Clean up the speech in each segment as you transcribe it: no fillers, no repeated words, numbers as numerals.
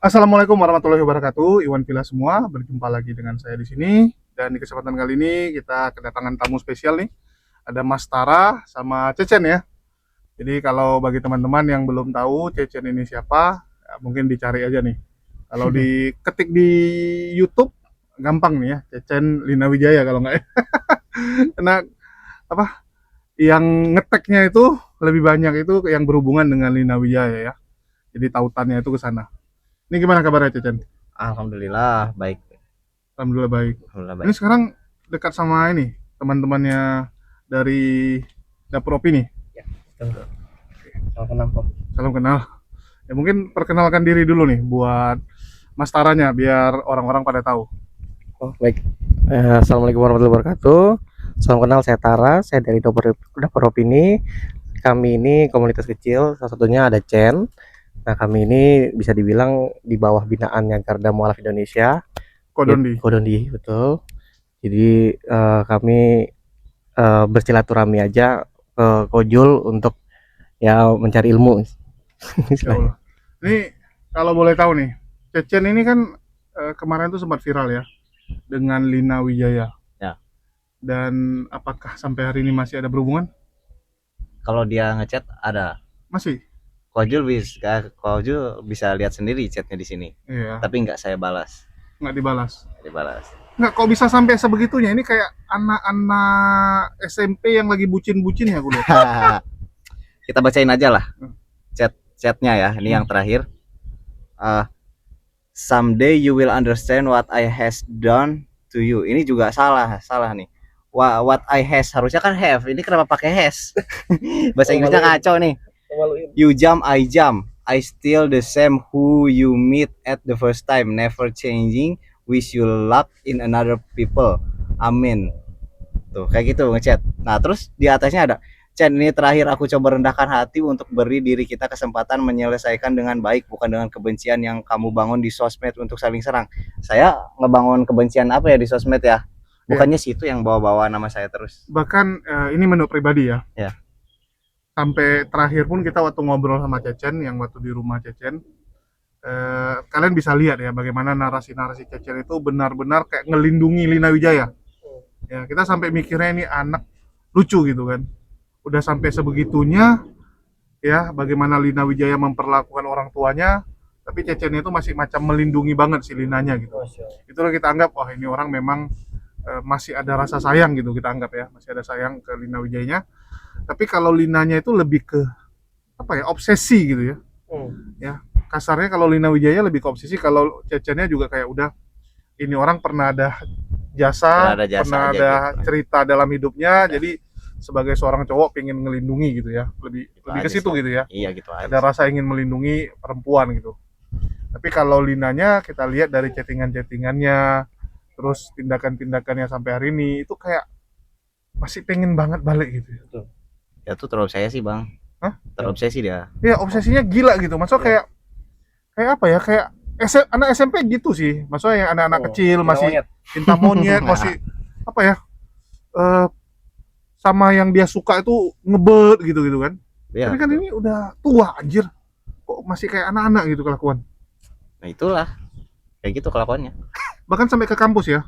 Assalamualaikum warahmatullahi wabarakatuh. Iwan Villa semua, berjumpa lagi dengan saya di sini. Dan di kesempatan kali ini kita kedatangan tamu spesial nih. Ada Mas Tara sama Cecen ya. Jadi kalau bagi teman-teman yang belum tahu Cecen ini siapa, ya mungkin dicari aja nih. Kalau diketik di YouTube gampang nih ya, Cecen Lina Wijaya kalau nggak ya. Karena apa? Yang ngeteknya itu lebih banyak itu yang berhubungan dengan Lina Wijaya ya. Jadi tautannya itu ke sana. Ini gimana kabarnya Cecen? Alhamdulillah baik. Alhamdulillah baik. Alhamdulillah Ini baik. sekarang dekat sama ini teman-temannya dari dapur opini. Ya, betul. Salam kenal Pak. Salam kenal. Ya mungkin perkenalkan diri dulu nih buat Mas Taranya biar orang-orang pada tahu. Oh, baik. Assalamualaikum warahmatullahi wabarakatuh. Salam kenal, saya Tara, saya dari Dapur Opini. Kami ini komunitas kecil, salah satunya ada Chen. Nah, kami ini bisa dibilang di bawah binaannya Garda Mualaf Indonesia. Kodondi. Kodondi, betul. Jadi kami bersilaturahmi aja ke Kojul untuk ya mencari ilmu. Ya Allah. Ini kalau boleh tahu nih, Cecen ini kan kemarin tuh sempat viral ya dengan Lina Wijaya. Ya, Dan apakah sampai hari ini masih ada berhubungan? kalau dia ngechat ada. Masih? Kojul bisa lihat sendiri chatnya di sini. Iya, Tapi nggak saya balas. nggak dibalas. Nggak dibalas. Nggak, kok bisa sampai sebegitunya? Ini kayak anak-anak SMP yang lagi bucin-bucin ya gue lihat. Kita bacain aja lah Hmm. chatnya ya. Ini yang terakhir. Uh, Someday you will understand what I has done to you. Ini juga salah nih. What I has harusnya kan have. Ini kenapa pakai has? Bahasa Inggrisnya kacau nih. You jump, I jump. I still the same who you meet at the first time, never changing. Wish you luck in another people. Amin. Tuh, kayak gitu ngechat. Nah, terus di atasnya ada, Chan, ini terakhir aku coba rendahkan hati untuk beri diri kita kesempatan menyelesaikan dengan baik, bukan dengan kebencian yang kamu bangun di sosmed untuk saling serang. Saya ngebangun kebencian apa ya di sosmed ya? Ya, Bukannya situ yang bawa-bawa nama saya terus. bahkan ini menurut pribadi ya. Ya, Sampai terakhir pun kita waktu ngobrol sama Cecen yang waktu di rumah Cecen, kalian bisa lihat ya bagaimana narasi-narasi Cecen itu benar-benar kayak ngelindungi Lina Wijaya. Ya, kita sampai mikirnya ini anak lucu gitu kan. Udah sampai sebegitunya ya bagaimana Lina Wijaya memperlakukan orang tuanya, tapi Cecennya itu masih macam melindungi banget si Linanya gitu. Itulah kita anggap wah ini orang memang masih ada rasa sayang gitu kita anggap ya, masih ada sayang ke Lina Wijayanya. Tapi kalau Linanya itu lebih ke apa ya, obsesi gitu ya. Ya, kasarnya kalau Lina Wijaya lebih ke obsesi, kalau Cecennya juga kayak udah ini orang pernah ada jasa, ada jasa pernah aja ada gitu. cerita dalam hidupnya, Ya, jadi sebagai seorang cowok pengen ngelindungi gitu ya, lebih gitu lebih ke aja situ sih. gitu ya, Iya, gitu aja ada sih. rasa ingin melindungi perempuan gitu. Tapi kalau Linanya kita lihat dari chattingan-chattingannya, terus tindakan-tindakannya sampai hari ini itu kayak masih pengen banget balik gitu ya. Betul. Ya tuh terobsesi, Bang. Hah? Terobsesi dia. Ya obsesinya gila gitu. Maksudnya kayak kayak apa ya? Kayak anak SMP gitu sih. Maksudnya yang anak-anak kecil masih cinta monyet, masih apa ya? eh Sama yang dia suka itu ngebet gitu-gitu kan. Iya, Tapi kan betul. ini udah tua anjir. Kok masih kayak anak-anak gitu kelakuan. Nah, itulah kayak gitu kelakuannya. Bahkan sampai ke kampus ya.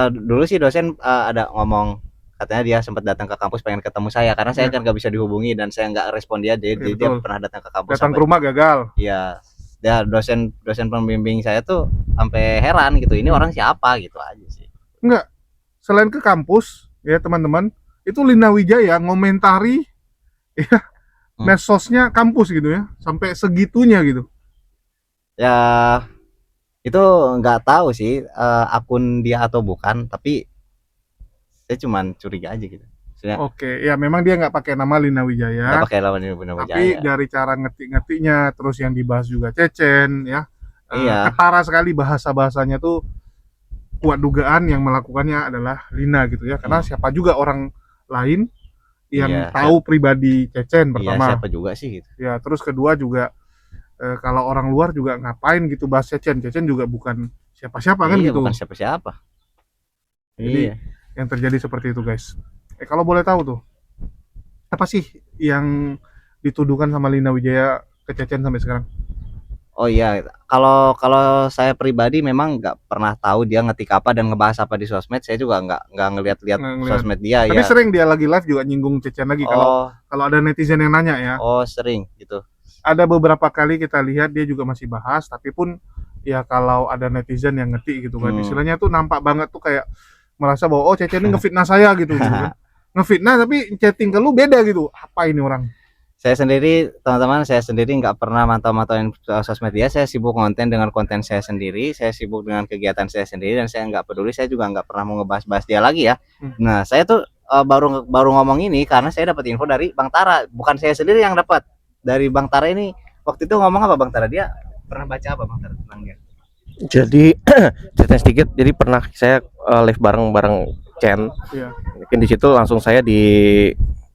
Dulu sih dosen ada ngomong, katanya dia sempat datang ke kampus pengen ketemu saya karena saya Ya, kan nggak bisa dihubungi dan saya nggak respon dia, ya jadi dia betul. pernah datang ke kampus Datang ke sampai, rumah gagal. ya, dia dosen dosen pembimbing saya tuh sampai heran gitu, ini Hmm. orang siapa gitu aja sih. Enggak, selain ke kampus ya teman-teman, itu Lina Wijaya ngomentari ya Hmm. medsosnya kampus gitu ya, sampai segitunya gitu. Ya itu nggak tahu sih akun dia atau bukan, tapi saya cuman curiga aja gitu. Saya Oke, ya memang dia nggak pakai nama Lina nggak Wijaya, pakai lawan ini benar tapi Jaya. dari cara ngetik-ngetiknya, terus yang dibahas juga Cecen ya, Iya, ketara sekali bahasa-bahasanya tuh, kuat dugaan yang melakukannya adalah Lina gitu ya, karena hmm. siapa juga orang lain yang Iya, tahu pribadi Cecen iya pertama, siapa juga sih gitu. ya terus kedua juga kalau orang luar juga ngapain gitu bahas Cecen, Cecen juga bukan siapa-siapa kan Iya, bukan gitu. siapa-siapa. Jadi Iya. yang terjadi seperti itu guys. Kalau boleh tahu tuh, apa sih yang dituduhkan sama Lina Wijaya ke Cecen sampai sekarang? Oh iya, kalau kalau saya pribadi memang nggak pernah tahu dia ngetik apa dan ngebahas apa di sosmed. Saya juga nggak ngeliat-liat Nggak ngeliat. sosmed dia Tapi ya. sering dia lagi live juga nyinggung Cecen lagi kalau Oh, kalau ada netizen yang nanya ya. oh sering gitu. Ada beberapa kali kita lihat dia juga masih bahas, tapi pun ya kalau ada netizen yang ngetik gitu kan, Hmm. istilahnya tuh nampak banget tuh kayak merasa bahwa oh Cecen ini ngefitnah saya gitu kan. Ngefitnah tapi chatting ke lu beda gitu. Apa ini orang? Saya sendiri, teman-teman, saya sendiri nggak pernah mantau-mantauin sosmed dia. Saya sibuk konten dengan konten saya sendiri, saya sibuk dengan kegiatan saya sendiri, dan saya nggak peduli. Saya juga nggak pernah mau ngebahas-bahas dia lagi ya. Nah, saya tuh baru baru ngomong ini karena saya dapat info dari Bang Tara, bukan saya sendiri yang dapat. Dari Bang Tara ini waktu itu ngomong apa Bang Tara? Dia pernah baca apa Bang Tara tentang dia? Jadi cerita sedikit. Jadi pernah saya live bareng Chen. Iya. Mungkin di situ langsung saya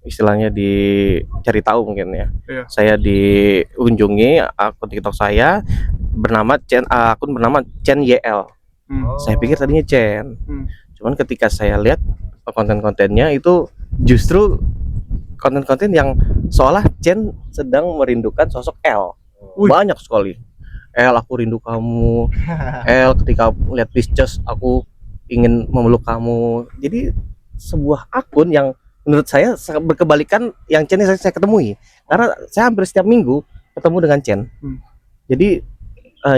istilahnya dicari tahu mungkin ya. Iya. Saya dikunjungi akun TikTok saya bernama Chen, akun bernama Chen YL. Saya pikir tadinya Chen. Cuman ketika saya lihat konten-kontennya itu justru konten-konten yang seolah Chen sedang merindukan sosok L. Wih. Banyak sekali. L, aku rindu kamu. L, ketika lihat Pisces aku ingin memeluk kamu. Jadi sebuah akun yang menurut saya berkebalikan yang Chen saya ketemui. Karena saya hampir setiap minggu ketemu dengan Chen. Jadi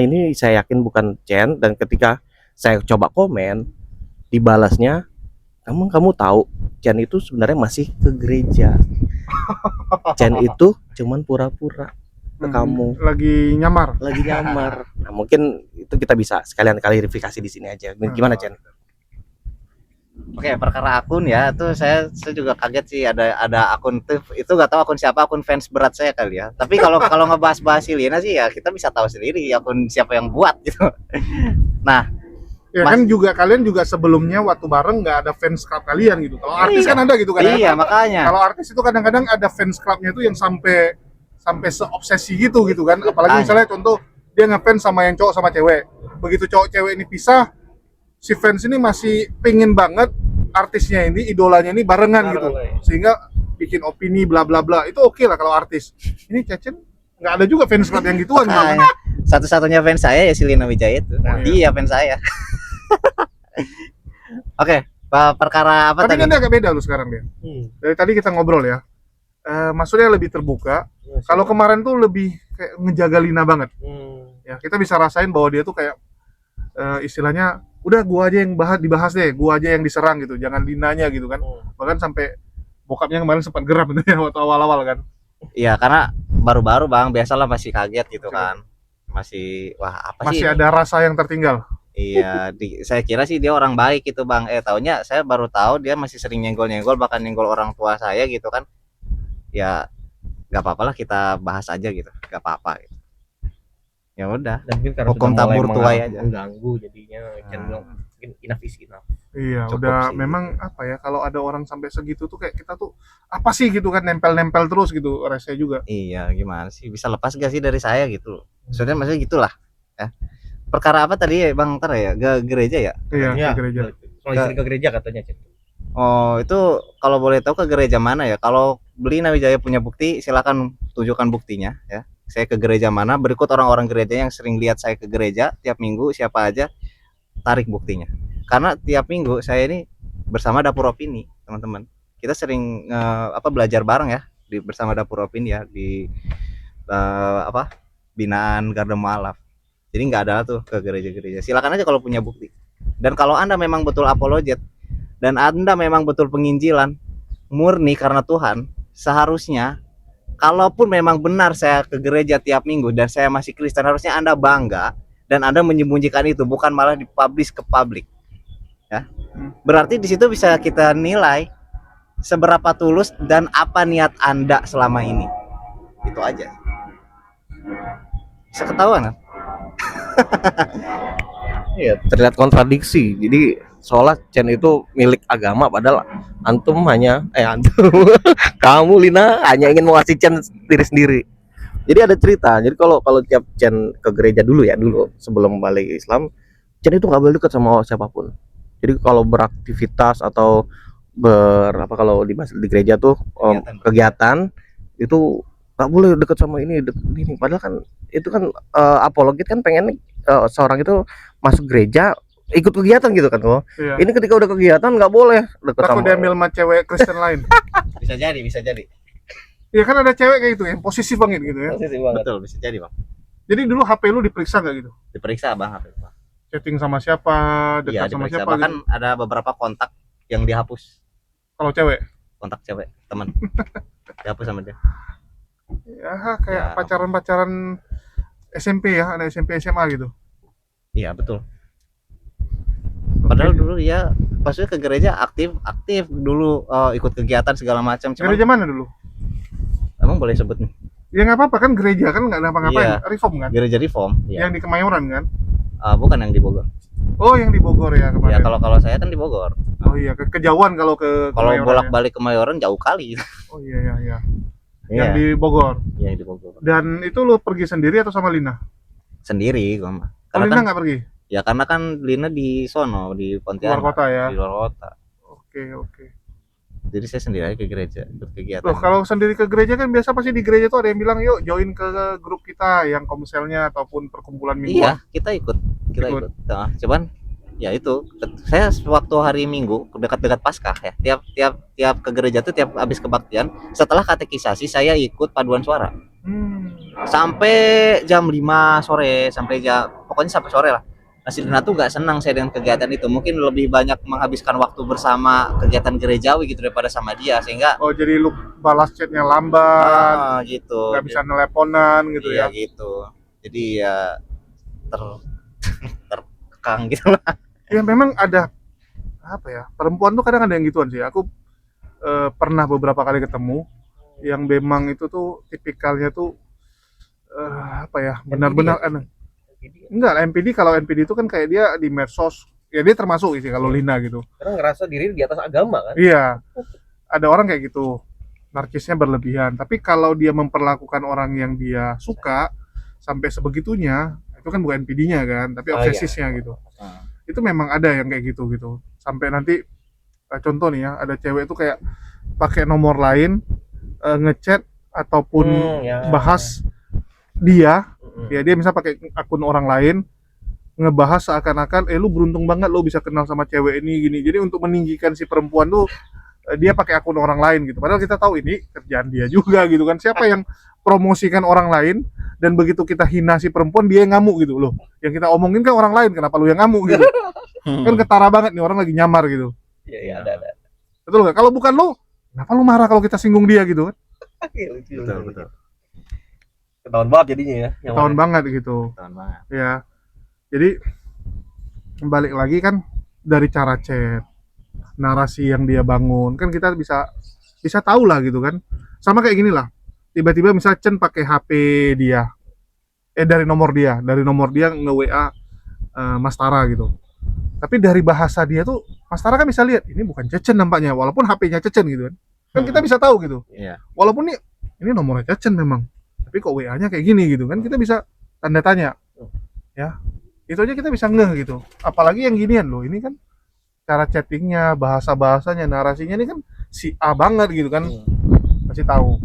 ini saya yakin bukan Chen, dan ketika saya coba komen dibalasnya, kamu tahu Chen itu sebenarnya masih ke gereja. Chen itu cuman pura-pura ke kamu, lagi nyamar. Nah, mungkin itu kita bisa sekalian klarifikasi di sini aja. Gimana Chen? Oke, perkara akun ya, tuh saya juga kaget sih ada akun tuh, itu nggak tahu akun siapa, akun fans berat saya kali ya. Tapi kalau kalau ngebahas-bahas Lina sih ya kita bisa tahu sendiri akun siapa yang buat gitu. Nah, Ya kan juga kalian juga sebelumnya waktu bareng nggak ada fans club kalian gitu. Kalau artis kan ada gitu kan. Iya, makanya. Kalau artis itu kadang-kadang ada fans clubnya itu yang sampai seobsesi gitu kan. Apalagi misalnya contoh dia ngefans sama yang cowok sama cewek. Begitu cowok cewek ini pisah, si fans ini masih pingin banget artisnya ini, idolanya ini barengan gitu. Sehingga bikin opini bla bla bla. Itu oke lah kalau artis. Ini Cecen nggak ada juga fans club yang gituan. Satu-satunya fans saya ya si Lina Wijaya itu. Iya fans saya. Oke, perkara apa tapi tadi? Tapi kan agak beda lu sekarang dia. Dari tadi kita ngobrol ya. Maksudnya lebih terbuka. Kalau kemarin tuh lebih kayak ngejaga Lina banget. Ya, kita bisa rasain bahwa dia tuh kayak istilahnya udah gua aja yang dibahas deh, gua aja yang diserang gitu, jangan Linanya gitu kan. Bahkan sampai bokapnya kemarin sempat geram gitu ya waktu awal-awal kan. Iya, karena baru-baru Bang, biasalah masih kaget gitu kan. Masih wah apa sih? Masih ada rasa yang tertinggal. Iya, saya kira sih dia orang baik gitu Bang. Taunya saya baru tahu dia masih sering nyenggol-nyenggol, bahkan nyenggol orang tua saya gitu kan. Ya nggak apa-apa lah, kita bahas aja gitu, nggak apa-apa gitu. Ya udah, dan mungkin karena hukum tabur tuai aja. Mengganggu jadinya Chen bilang mungkin enough is enough. Iya, Cukup udah sih. memang apa ya, kalau ada orang sampai segitu tuh kayak kita tuh apa sih gitu kan, nempel-nempel terus gitu, rese juga. Iya, gimana sih, bisa lepas gak sih dari saya gitu. Maksudnya gitulah ya. Perkara apa tadi Bang Tar ya? Gereja ya? Iya, ke gereja. Ke gereja katanya Chen. Oh, itu kalau boleh tahu ke gereja mana ya? Kalau Lina Wijaya punya bukti, silakan tunjukkan buktinya ya. Saya ke gereja mana, berikut orang-orang gereja yang sering lihat saya ke gereja tiap minggu, siapa aja, tarik buktinya. Karena tiap minggu saya ini bersama Dapur Opini, teman-teman. Kita sering belajar bareng ya bersama Dapur Opini ya di binaan Garda Mualaf. Jadi nggak ada tuh ke gereja-gereja. Silakan aja kalau punya bukti. Dan kalau Anda memang betul apologet dan Anda memang betul penginjilan murni karena Tuhan, seharusnya kalaupun memang benar saya ke gereja tiap minggu dan saya masih Kristen, harusnya Anda bangga dan Anda menyembunyikan itu, bukan malah dipublish ke publik. Ya. Berarti di situ bisa kita nilai seberapa tulus dan apa niat Anda selama ini. Itu aja. Bisa ketahuan kan? Iya, terlihat kontradiksi. Jadi seolah Chen itu milik agama, padahal antum kamu Lina hanya ingin menguasai Chen diri sendiri. Jadi ada cerita. Jadi kalau tiap Chen ke gereja dulu sebelum balik Islam, Chen itu nggak boleh dekat sama siapapun. Jadi kalau beraktivitas atau kalau di gereja tuh kegiatan itu nggak boleh deket sama ini ini, padahal kan itu kan apologit kan pengen seorang itu masuk gereja ikut kegiatan gitu kan kok. Iya. Ini ketika udah kegiatan nggak boleh deket Takut sama diambil sama cewek Kristen lain. Bisa jadi, bisa jadi. Iya kan ada cewek kayak gitu yang posesif banget gitu ya. posisi banget. Betul, bisa jadi, Bang. Jadi dulu HP lu diperiksa nggak gitu? Diperiksa, Bang, HP, Bang. Chatting sama siapa, Iya, dekat sama diperiksa. siapa Bahkan gitu. ada beberapa kontak yang dihapus. Kalau cewek, Kontak cewek, teman. Dihapus sama dia. ya kayak Ya. pacaran-pacaran SMP ya, ada SMP SMA gitu. Iya, betul. Padahal dulu ya pasnya ke gereja aktif dulu, ikut kegiatan segala macam. Cuman Gereja mana dulu? emang boleh sebut nih? Ya nggak apa-apa kan, gereja kan nggak ada apa-ngapain. Iya. Reform kan? Gereja Reform. Iya. Yang di Kemayoran kan? Bukan yang di Bogor. Oh yang di Bogor ya Ya kemarin. kalau saya kan di Bogor. Oh iya, kejauhan kalau ke Kalau Kemayoran ya. bolak-balik ke Kemayoran jauh kali. Oh iya iya iya. Iya, Yang di Bogor. yang di Bogor. Dan itu lu pergi sendiri atau sama Lina? Sendiri gua mah. Oh, Karena Lina kan nggak pergi? ya karena kan Lina di sono di Luar Pontianak. kota ya? Di luar kota. Oke oke. Jadi saya sendiri aja ke gereja, ikut kegiatan. Loh kalau sendiri ke gereja kan biasa pasti di gereja tuh ada yang bilang yuk join ke grup kita yang komselnya ataupun perkumpulan mingguan. Iya, kita ikut. Ikut. Nah, cuman ya itu saya waktu hari Minggu dekat-dekat Paskah ya. Tiap ke gereja tuh tiap habis kebaktian, setelah katekisasi saya ikut paduan suara. Hmm. Sampai jam 5 sore, pokoknya sampai sore lah. Nah, si Lina tuh gak senang saya dengan kegiatan itu. Mungkin lebih banyak menghabiskan waktu bersama kegiatan gerejawi gitu daripada sama dia, sehingga Oh jadi lu balas chatnya lambat, gitu. nggak bisa nelponan gitu Iya ya? gitu. Jadi ya terkekang gitu lah. Ya memang ada apa ya, perempuan tuh kadang ada yang gituan sih. Aku pernah beberapa kali ketemu yang memang itu tuh tipikalnya tuh apa ya, benar-benar enggak lah, NPD. Kalau NPD itu kan kayak dia di medsos ya, dia termasuk sih kalau Lina gitu. Karena ngerasa diri di atas agama kan. Iya, ada orang kayak gitu, narkisnya berlebihan. Tapi kalau dia memperlakukan orang yang dia suka sampai sebegitunya, itu kan bukan NPD-nya kan, tapi Oh, iya. obsesisnya gitu. Itu memang ada yang kayak gitu. Sampai nanti contoh nih ya, ada cewek itu kayak pakai nomor lain ngechat ataupun ya. bahas dia, ya dia bisa pakai akun orang lain ngebahas seakan-akan lu beruntung banget lo bisa kenal sama cewek ini gini. Jadi untuk meninggikan si perempuan tuh dia pakai akun orang lain gitu. Padahal kita tahu ini kerjaan dia juga gitu kan. Siapa yang promosikan orang lain dan begitu kita hina si perempuan dia yang ngamuk gitu loh. Yang kita omongin kan orang lain, kenapa lu yang ngamuk gitu. Kan ketara banget nih, orang lagi nyamar gitu. Iya, ada. Betul nggak? Kalau bukan lo, kenapa lu marah kalau kita singgung dia gitu kan? Betul. Ketahuan banget jadinya ya. Tahun banget gitu. Ketahuan banget. Ya. Jadi balik lagi kan dari cara chat, narasi yang dia bangun, kan kita bisa tahu lah gitu kan. Sama kayak gini lah. Tiba-tiba misalnya Chen pakai HP dia. Dari nomor dia nge-WA Mas Tara gitu. Tapi dari bahasa dia tuh Mas Tara kan bisa lihat ini bukan Cecen nampaknya, walaupun HP-nya Cecen gitu kan. Kan kita bisa tahu gitu. Iya. Walaupun ini nomornya Cecen memang. Tapi kok WA-nya kayak gini gitu kan, kita bisa tanda tanya. Ya. Itu aja kita bisa ngeh gitu. Apalagi yang ginian loh, ini kan cara chattingnya, bahasa-bahasanya, narasinya ini kan si A banget gitu kan. Kasih tahu.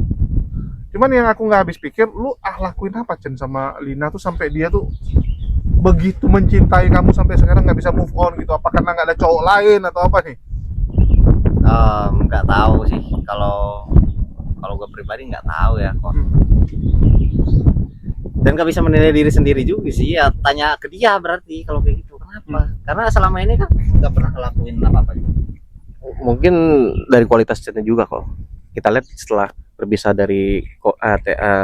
Cuman yang aku nggak habis pikir, lu lakuin apa Cen sama Lina tuh sampai dia tuh begitu mencintai kamu sampai sekarang nggak bisa move on gitu? Apa karena nggak ada cowok lain atau apa nih? Nggak tahu sih, kalau gue pribadi nggak tahu ya kok. Dan nggak bisa menilai diri sendiri juga sih, ya tanya ke dia berarti kalau kayak gitu. Kenapa? Karena selama ini kan nggak pernah ngelakuin apa-apa juga. Mungkin dari kualitas chatnya juga kok. Kita lihat setelah berpisah dari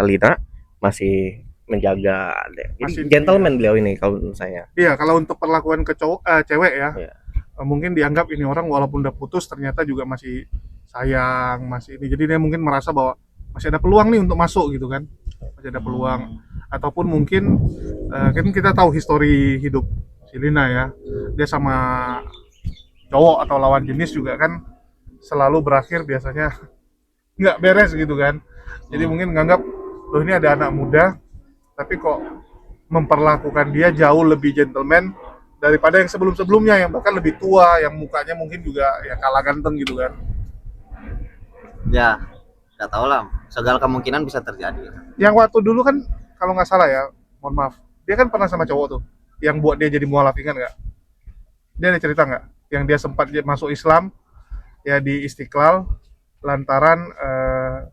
Lina masih menjaga. Jadi Masih, gentleman beliau ini kalau menurut saya. Iya, kalau untuk perlakuan ke cewek ya, Iya. mungkin dianggap ini orang walaupun udah putus ternyata juga masih sayang, masih ini. Jadi dia mungkin merasa bahwa masih ada peluang nih untuk masuk gitu kan, masih ada peluang. Ataupun mungkin kan kita tahu histori hidup si Lina ya, dia sama cowok atau lawan jenis juga kan selalu berakhir biasanya nggak beres gitu kan. Jadi mungkin nganggap loh ini ada anak muda tapi kok memperlakukan dia jauh lebih gentleman daripada yang sebelum-sebelumnya yang bahkan lebih tua, yang mukanya mungkin juga ya kalah ganteng gitu kan. Ya, nggak tahu lah, segala kemungkinan bisa terjadi. Yang waktu dulu kan kalau nggak salah ya, mohon maaf, dia kan pernah sama cowok tuh yang buat dia jadi mualaf, ingat nggak? Dia ada cerita nggak yang dia sempat masuk Islam ya di Istiqlal lantaran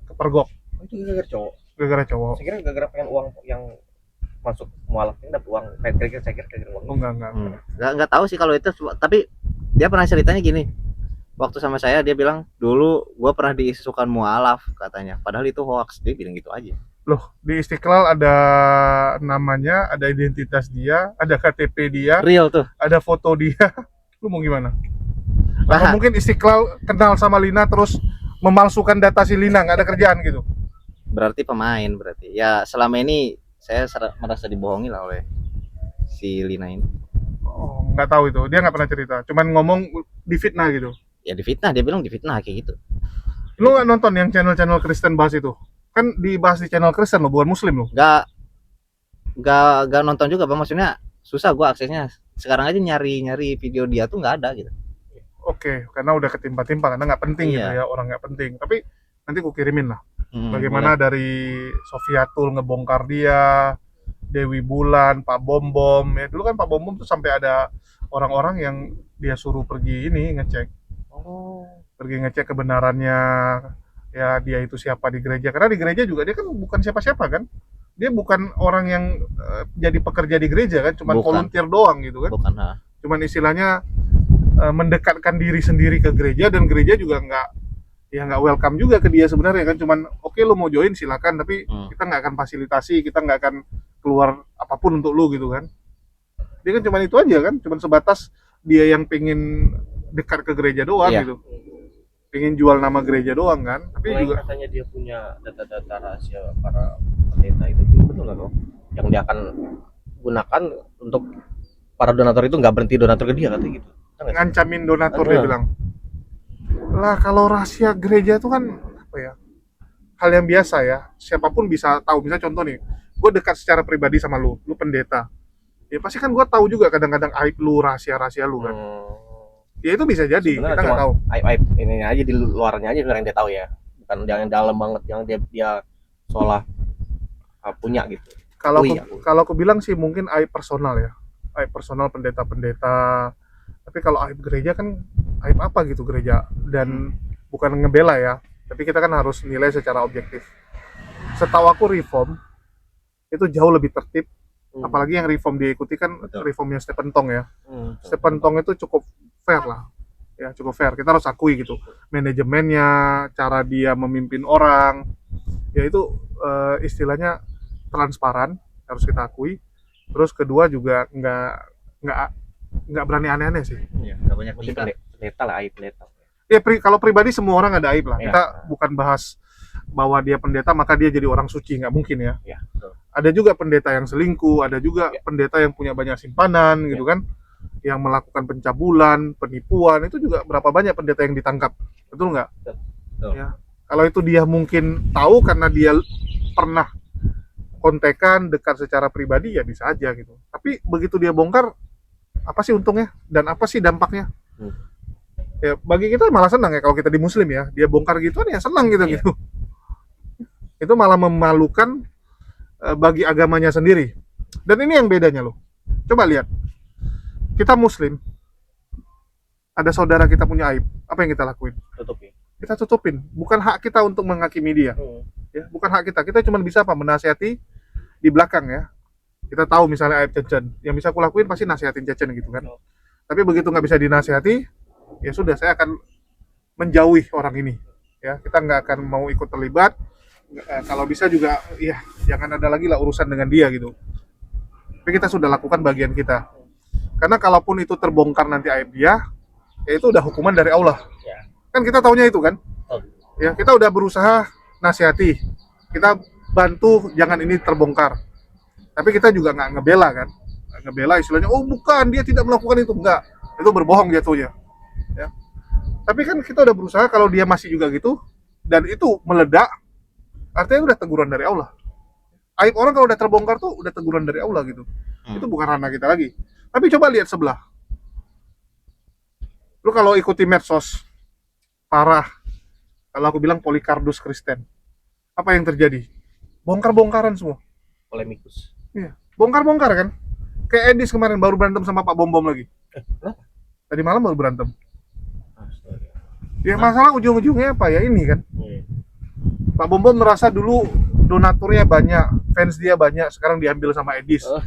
kepergok Itu gara-gara cowok. gara-gara cowok. Saya kira gara-gara pengen uang yang masuk mualaf ini dapat uang. Saya kira gara-gara uang. Oh, enggak. Nggak tahu sih kalau itu, tapi dia pernah ceritanya gini. Waktu sama saya dia bilang dulu gue pernah diisukan mualaf katanya, padahal itu hoax, dia bilang gitu aja. Loh, di Istiqlal ada namanya, ada identitas dia, ada KTP dia, Real tuh. ada foto dia. Lu mau gimana? Atau Nah, mungkin Istiqlal kenal sama Lina terus memalsukan data si Lina, nggak ada kerjaan gitu. berarti pemain berarti. Ya selama ini saya merasa dibohongi lah oleh si Lina ini. Oh, nggak tahu itu. Dia nggak pernah cerita. Cuman ngomong difitnah gitu. Ya difitnah, dia bilang difitnah kayak gitu. Lu nggak nonton yang channel-channel Kristen bahas itu? Kan dibahas di channel Kristen lo, bukan Muslim lo. Gak nonton juga bang, maksudnya susah gua aksesnya. Sekarang aja nyari video dia tuh nggak ada gitu. Oke, karena udah ketimpa-timpa, karena nggak penting gitu Iya. ya, orang nggak penting. Tapi nanti ku kirimin lah. Hmm, Bagaimana dari Sofiatul ngebongkar dia, Dewi Bulan, Pak Bom Bom. Ya dulu kan Pak Bom Bom tuh sampai ada orang-orang yang dia suruh pergi ini ngecek, pergi ngecek kebenarannya ya dia itu siapa di gereja. Karena di gereja juga dia kan bukan siapa-siapa kan. Dia bukan orang yang jadi pekerja di gereja kan, cuman Bukan. volunteer doang gitu kan. bukan ha. Cuman istilahnya mendekatkan diri sendiri ke gereja, dan gereja juga nggak welcome juga ke dia sebenarnya kan. Cuman oke, lu mau join silakan, tapi kita nggak akan fasilitasi, kita nggak akan keluar apapun untuk lu gitu kan. Dia kan cuman itu aja kan, cuman sebatas dia yang pengen dekat ke gereja doang Iya. gitu, pengen jual nama gereja doang kan. Tapi Selain juga katanya dia punya data-data rahasia para pendeta itu betul nggak kok? Yang dia akan gunakan untuk para donatur itu nggak berhenti donatur ke dia katanya gitu. Betul nggak sih? ngancamin donatur, dia bilang. Lah kalau rahasia gereja itu kan apa ya? Hal yang biasa ya. Siapapun bisa tahu. Misalnya contoh nih, gue dekat secara pribadi sama lu pendeta. Ya pasti kan gue tahu juga kadang-kadang aib lu, rahasia-rahasia lu kan. Ya itu bisa jadi, Sebenarnya kita nggak cuma tahu. aib ini aja di luarnya aja yang dia tahu ya. Bukan yang dalam banget yang dia seolah punya gitu. Kalau Akui, aku, akui. kalau aku bilang sih mungkin aib personal ya, aib personal pendeta-pendeta. Tapi kalau aib gereja kan aib apa gitu gereja, dan bukan ngebela ya, tapi kita kan harus nilai secara objektif. Setahu aku reform itu jauh lebih tertib, apalagi yang reform dia ikuti kan Betul. reformnya Stephen Tong ya. Stephen Tong itu cukup fair lah, ya cukup fair, kita harus akui gitu. Manajemennya, cara dia memimpin orang, ya itu istilahnya transparan, harus kita akui. Terus kedua juga nggak berani aneh-aneh sih. Iya, nggak banyak Mungkin tingkah. pendeta lah, aib pendeta. Ya kalau pribadi semua orang ada aib lah. Iya. Kita bukan bahas bahwa dia pendeta maka dia jadi orang suci, nggak mungkin ya. Ya, betul. Ada juga pendeta yang selingkuh, ada juga Ya. pendeta yang punya banyak simpanan gitu kan, yang melakukan pencabulan, penipuan. Itu juga berapa banyak pendeta yang ditangkap, betul nggak? Betul. Ya. Kalau itu dia mungkin tahu karena dia pernah kontekan dekat secara pribadi, ya bisa aja gitu. Tapi begitu dia bongkar, apa sih untungnya dan apa sih dampaknya? Ya bagi kita malah senang ya kalau kita di Muslim ya, dia bongkar gituan ya senang gitu Iya. gitu. Itu malah memalukan bagi agamanya sendiri. Dan ini yang bedanya loh. Coba lihat, kita Muslim, ada saudara kita punya aib, apa yang kita lakuin? Tutupi. Kita tutupin. Bukan hak kita untuk menghakimi dia, ya. Bukan hak kita. Kita cuma bisa apa? Menasihati di belakang ya. Kita tahu misalnya aib Cecen, yang bisa aku lakuin pasti nasihatin Cecen gitu kan. Tapi begitu nggak bisa dinasihati, ya sudah, saya akan menjauhi orang ini. Ya, kita nggak akan mau ikut terlibat. Kalau bisa juga, ya jangan ada lagi lah urusan dengan dia gitu. Tapi kita sudah lakukan bagian kita. Karena kalaupun itu terbongkar nanti aib dia, ya itu udah hukuman dari Allah. Ya. Kan kita taunya itu kan. Ya, kita udah berusaha nasihati, kita bantu jangan ini terbongkar. Tapi kita juga nggak ngebela kan, nggak ngebela istilahnya, oh bukan, dia tidak melakukan itu, enggak, itu berbohong jatuhnya. Ya. Tapi kan kita udah berusaha, kalau dia masih juga gitu dan itu meledak, artinya udah teguran dari Allah. Aib orang kalau udah terbongkar tuh udah teguran dari Allah gitu. Itu bukan ranah kita lagi. Tapi coba lihat sebelah. Lu kalau ikuti medsos, parah. Kalau aku bilang Polycarpus Kristen. Apa yang terjadi? Bongkar-bongkaran semua. Polemikus. Iya, bongkar-bongkar kan. Kayak Edis kemarin baru berantem sama Pak Bom Bom lagi. Kenapa? Tadi malam baru berantem. Astaga. Ya masalah ujung-ujungnya apa ya ini kan. Iya. Pak Bom Bom merasa dulu donaturnya banyak, fans dia banyak, sekarang diambil sama Edis. Oh.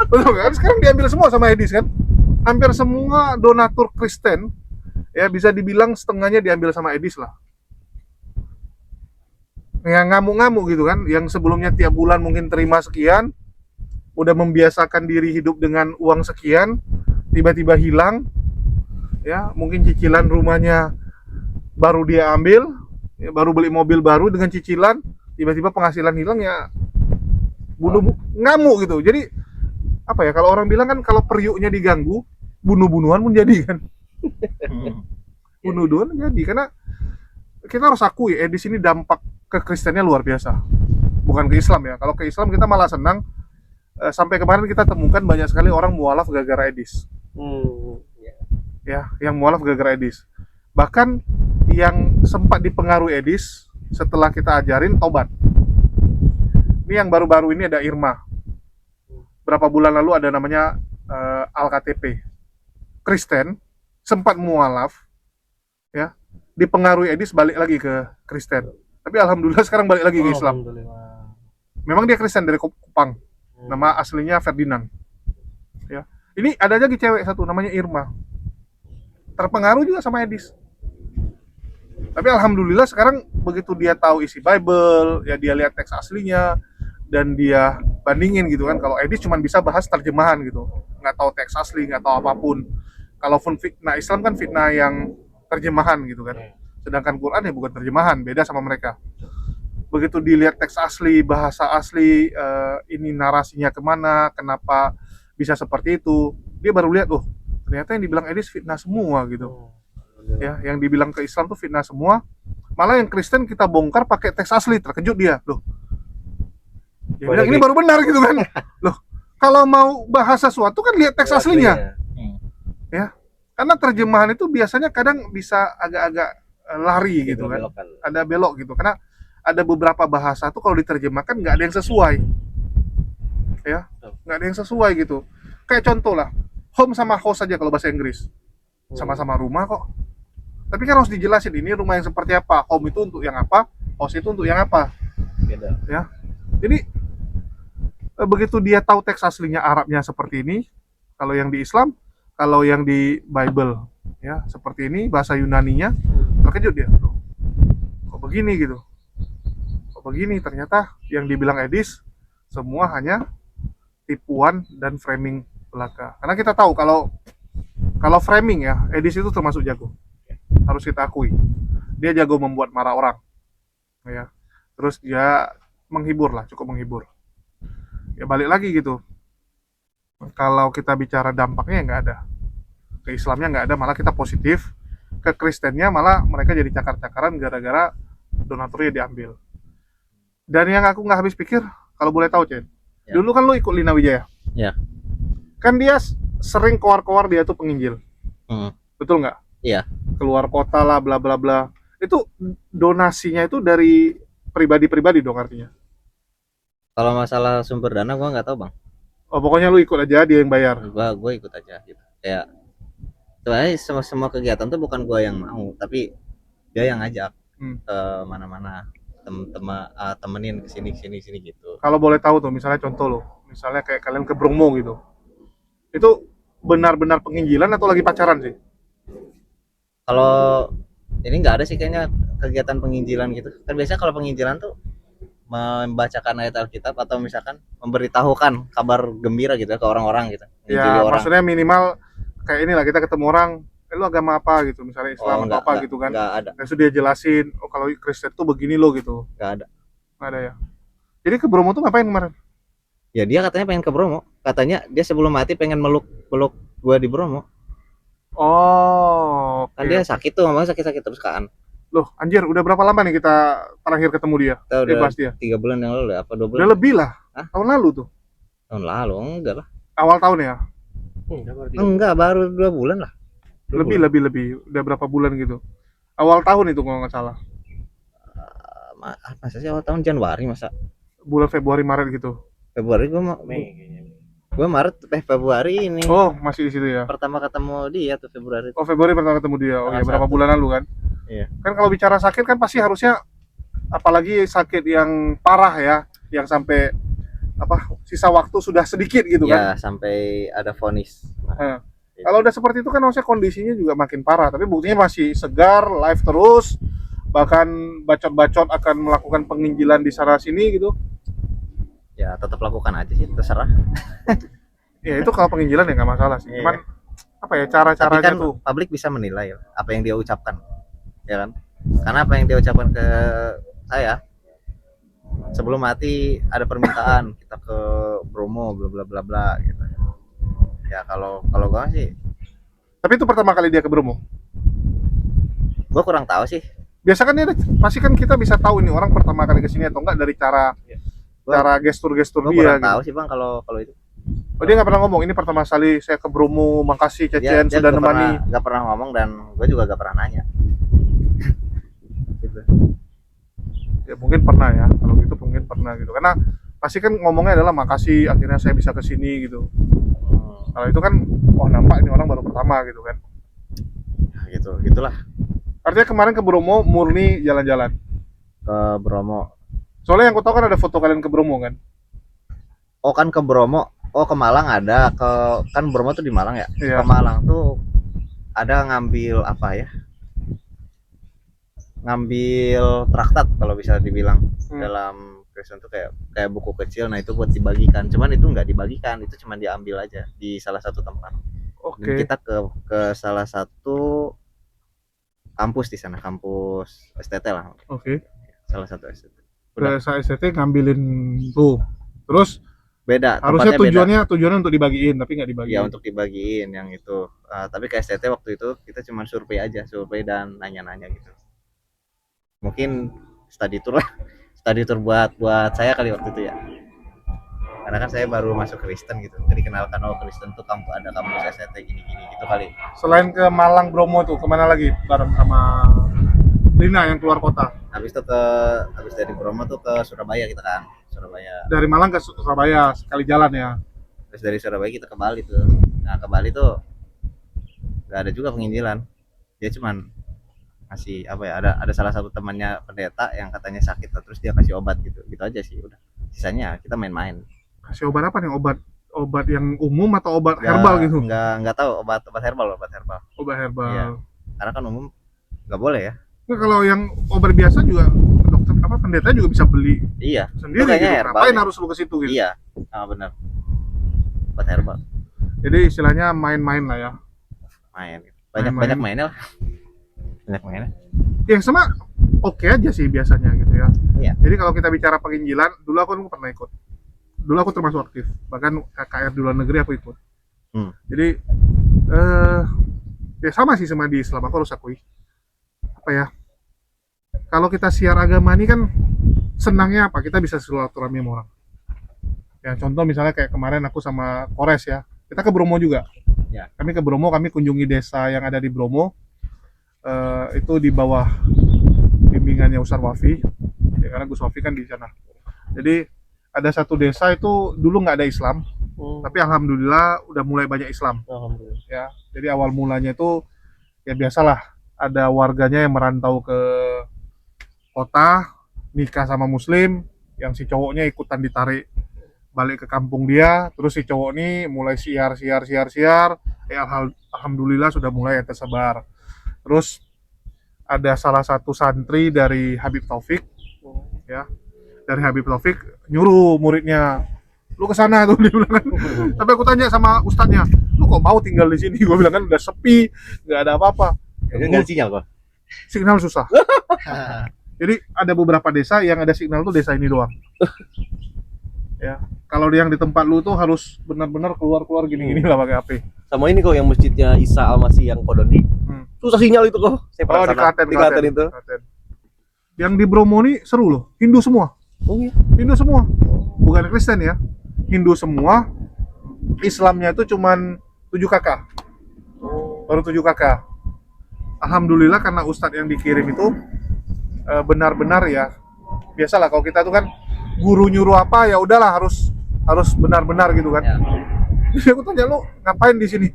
Betul kan? Sekarang diambil semua sama Edis kan. Hampir semua donatur Kristen ya bisa dibilang setengahnya diambil sama Edis lah. Yang ngamuk-ngamuk gitu kan, yang sebelumnya tiap bulan mungkin terima sekian, udah membiasakan diri hidup dengan uang sekian, tiba-tiba hilang, ya mungkin cicilan rumahnya baru dia ambil, ya, baru beli mobil baru dengan cicilan, tiba-tiba penghasilan hilang ya, ngamuk gitu. Jadi apa ya, kalau orang bilang kan kalau periuknya diganggu, bunuh-bunuhan pun jadi kan, bunuh-bunuhan jadi, karena kita harus akui di sini dampak ke Kristennya luar biasa, bukan ke Islam ya. Kalau ke Islam kita malah senang. Sampai kemarin kita temukan banyak sekali orang mualaf gara-gara Edis. Ya, yang mualaf gara-gara Edis. Bahkan yang sempat dipengaruhi Edis setelah kita ajarin tobat. Ini yang baru-baru ini ada Irma. Berapa bulan lalu ada namanya Al-KTP. Kristen sempat mualaf, ya, dipengaruhi Edis balik lagi ke Kristen. Tapi alhamdulillah sekarang balik lagi ke Islam. Memang dia Kristen dari Kupang. Nama aslinya Ferdinand. Ya. Ini ada lagi cewek satu namanya Irma. Terpengaruh juga sama Edis. Tapi alhamdulillah sekarang begitu dia tahu isi Bible, ya dia lihat teks aslinya dan dia bandingin gitu kan. Kalau Edis cuma bisa bahas terjemahan gitu, nggak tahu teks asli, nggak tahu apapun. Kalaupun fitnah Islam kan fitnah yang terjemahan gitu kan. Sedangkan Quran ya bukan terjemahan, beda sama mereka. Begitu dilihat teks asli, bahasa asli, ini narasinya kemana, kenapa bisa seperti itu, dia baru lihat, oh ternyata yang dibilang Edis fitnah semua gitu. Ya, yang dibilang ke Islam tuh fitnah semua. Malah yang Kristen kita bongkar pakai teks asli, terkejut dia, loh. Dia bilang ini baru benar gitu kan. Loh, kalau mau bahas sesuatu kan lihat teks aslinya. Ya, karena terjemahan itu biasanya kadang bisa agak-agak lari gitu kan. Ada belok gitu, karena ada beberapa bahasa tuh kalau diterjemahkan nggak ada yang sesuai, ya, nggak ada yang sesuai gitu. Kayak contoh lah, home sama house aja kalau bahasa Inggris, sama-sama rumah kok. Tapi kan harus dijelasin ini rumah yang seperti apa, home itu untuk yang apa, house itu untuk yang apa. Beda. Ya, jadi begitu dia tahu teks aslinya Arabnya seperti ini, kalau yang di Islam, kalau yang di Bible, ya seperti ini bahasa Yunaninya, terkejut dia, kok begini gitu. Begini ternyata yang dibilang Edis semua hanya tipuan dan framing belaka. Karena kita tahu kalau framing ya, Edis itu termasuk jago. Harus kita akui. Dia jago membuat marah orang. Ya. Terus dia menghibur lah, cukup menghibur. Ya balik lagi gitu. Kalau kita bicara dampaknya nggak ada. Ke Islamnya nggak ada, malah kita positif. Ke Kristennya malah mereka jadi cakar-cakaran gara-gara donaturnya diambil. Dan yang aku nggak habis pikir, kalau boleh tahu, Cen, Ya. dulu kan lu ikut Lina Wijaya. Ya. Kan dia sering keluar-keluar dia tuh penginjil. Betul nggak? Iya. Keluar kota lah, bla bla bla. Itu donasinya itu dari pribadi-pribadi dong artinya. Kalau masalah sumber dana gua nggak tahu, Bang. Oh, pokoknya lu ikut aja, dia yang bayar. Gua ikut aja gitu. Kayak sebenarnya semua kegiatan tuh bukan gua yang mau, tapi dia yang ngajak ke mana-mana. Temenin kesini gitu. Kalau boleh tahu tuh, misalnya contoh lo, misalnya kayak kalian ke Bromo gitu, itu benar-benar penginjilan atau lagi pacaran sih? Kalau ini nggak ada sih kayaknya kegiatan penginjilan gitu. Kan biasanya kalau penginjilan tuh membacakan ayat Alkitab atau misalkan memberitahukan kabar gembira gitu ya ke orang-orang gitu. Ya, Orang. maksudnya minimal kayak inilah, kita ketemu orang, lu agama apa gitu, misalnya Islam atau apa gitu kan. Nggak ada. Terus dia jelasin, oh kalau Kristen tuh begini loh gitu. Nggak ada. Nggak ada ya. Jadi ke Bromo tuh ngapain kemarin? Ya dia katanya pengen ke Bromo. Katanya dia sebelum mati pengen meluk gua di Bromo. Oh, Kan dia sakit tuh, ngomongnya sakit terus kan. Loh, anjir, udah berapa lama nih kita terakhir ketemu dia? Kita udah Bahas dia. 3 bulan yang lalu ya, apa 2 bulan? Udah lebih lah. Hah? Tahun lalu tuh. Tahun lalu enggak lah. Awal tahun ya? Enggak, baru 2 bulan lah. Lebih. Udah berapa bulan gitu. Awal tahun itu kalau nggak salah. masa sih awal tahun Januari, masa bulan Februari Maret gitu. Februari Mei kayaknya. gue Maret Februari ini Oh, masih di situ ya. pertama ketemu dia tuh Februari. Oh, Februari pertama ketemu dia. Oh ya, Tanggal berapa 1. bulan lalu kan? Iya. Kan kalau bicara sakit kan pasti harusnya, apalagi sakit yang parah ya, yang sampai apa, sisa waktu sudah sedikit gitu kan. Ya, sampai ada vonis. Nah, kalau udah seperti itu kan harusnya kondisinya juga makin parah, tapi buktinya masih segar, live terus, bahkan bacot-bacot akan melakukan penginjilan di sana sini gitu. Ya, tetap lakukan aja sih, terserah. Ya itu kalau penginjilan ya nggak masalah sih. Iya. Cuman apa ya Tapi cara-caranya kan tuh. publik bisa menilai apa yang dia ucapkan, ya kan? Karena apa yang dia ucapkan ke saya, sebelum mati ada permintaan kita ke Bromo bla bla bla bla gitu. Ya kalau gua sih, Tapi itu pertama kali dia ke Bromo. gua kurang tahu sih. Biasa kan dia pasti kan kita bisa tahu ini orang pertama kali ke sini atau enggak dari cara Gua- gestur-gestur Gua dia kurang gitu. tahu sih bang kalau itu. Oh, dia nggak pernah ngomong ini pertama kali saya ke Bromo, makasih Cecen Dia sudah nggak nemani. nggak pernah ngomong, dan gue juga nggak pernah nanya. Gitu. Ya mungkin pernah ya, kalau gitu mungkin pernah gitu. Karena pasti kan ngomongnya adalah makasih akhirnya saya bisa ke sini gitu. Kalau itu kan, wah nampak ini orang baru pertama gitu kan. Nah, gitulah Artinya kemarin ke Bromo murni jalan-jalan. ke Bromo. Soalnya yang ku tahu kan ada foto kalian ke Bromo kan. Oh kan ke Bromo, oh ke Malang ada, kan Bromo tuh di Malang ya. Iya. Ke Malang tuh ada ngambil apa ya? Ngambil traktat kalau bisa dibilang. Dalam Kristen tuh kayak buku kecil, nah itu buat dibagikan. Cuman itu nggak dibagikan, itu cuma diambil aja di salah satu tempat. Dan Oke. kita ke salah satu kampus di sana, kampus STT lah, Oke. salah satu STT. Ke STT ngambilin tuh. Terus Beda, harusnya tempatnya beda. tujuannya untuk dibagiin tapi nggak Ya dibagiin. untuk dibagiin yang itu. Tapi ke STT waktu itu kita cuma survei dan nanya-nanya gitu. Mungkin study tour lah, study tour buat saya kali waktu itu ya. Karena kan saya baru masuk Kristen gitu, jadi dikenalkan Kristen tuh ada kampus STT gini-gini gitu kali. Selain ke Malang Bromo tuh kemana lagi bareng sama Lina yang keluar kota? Habis dari Bromo tuh ke Surabaya kita kan, Surabaya. Dari Malang ke Surabaya sekali jalan ya. Terus dari Surabaya kita ke Bali tuh. Nah ke Bali tuh nggak ada juga penginjilan, dia cuman ngasih apa ya, ada salah satu temannya pendeta yang katanya sakit, terus dia kasih obat gitu aja sih, udah. Sisanya kita main-main. Kasih obat apa nih? Obat yang umum atau obat herbal gitu? Nggak tahu, obat herbal. Obat herbal. Iya. Karena kan umum nggak boleh ya. Nah, kalau yang obat biasa juga dokter apa pendeta juga bisa beli Iya. sendiri Itu kayaknya gitu. herbal Ngapain ya. harus lu ke situ gitu? Iya, benar. Obat herbal. Jadi istilahnya main-main lah ya. Main. Main-main. Banyak mainnya lah. Banyak mainnya. Yang sama oke aja sih biasanya gitu ya. Iya. Jadi kalau kita bicara penginjilan, dulu aku pernah ikut. Dulu aku termasuk aktif, bahkan KKR di luar negeri aku ikut. Jadi ya sama sih sama di Islam, aku harus akui. Apa ya? Kalau kita siar agama ini kan senangnya apa? Kita bisa silaturahmi sama orang. Ya contoh misalnya kayak kemarin aku sama Kores ya. Kita ke Bromo juga. Ya. Kami ke Bromo, kami kunjungi desa yang ada di Bromo. Itu di bawah bimbingannya Ustaz Wafi. Ya, karena Gus Wafi kan di sana. Jadi ada satu desa itu dulu nggak ada Islam, tapi alhamdulillah udah mulai banyak Islam. Alhamdulillah. Ya, jadi awal mulanya itu ya biasalah, ada warganya yang merantau ke kota, nikah sama Muslim, yang si cowoknya ikutan ditarik balik ke kampung dia, terus si cowok ini mulai siar, alhamdulillah sudah mulai tersebar. Terus ada salah satu santri dari Habib Taufik, ya, dari Habib Taufik nyuruh muridnya, lu ke sana tuh, dia bilang kan. Tapi aku tanya sama ustadznya, lu kok mau tinggal di sini? Gue bilang kan udah sepi, nggak ada apa-apa. Nggak ada sinyal kok. Signal susah. Jadi ada beberapa desa yang ada signal tuh desa ini doang. Ya, kalau yang di tempat lu tuh harus benar-benar keluar gini-gini lah pakai HP. Sama ini kok yang masjidnya Isa Al-Masih yang Kodondi. Susah sinyal itu kok. Saya pernah di sana. Di Klaten itu. Klaten. Yang di Bromo nih seru loh, Hindu semua. Oh iya. Hindu semua, bukan Kristen ya, Hindu semua. Islamnya itu cuman 7 kakak, baru 7 kakak. Alhamdulillah karena ustadz yang dikirim itu benar-benar ya biasalah kalau kita tuh kan guru nyuruh apa ya udahlah harus benar-benar gitu kan. Ya. Jadi aku tanya, lu ngapain di sini?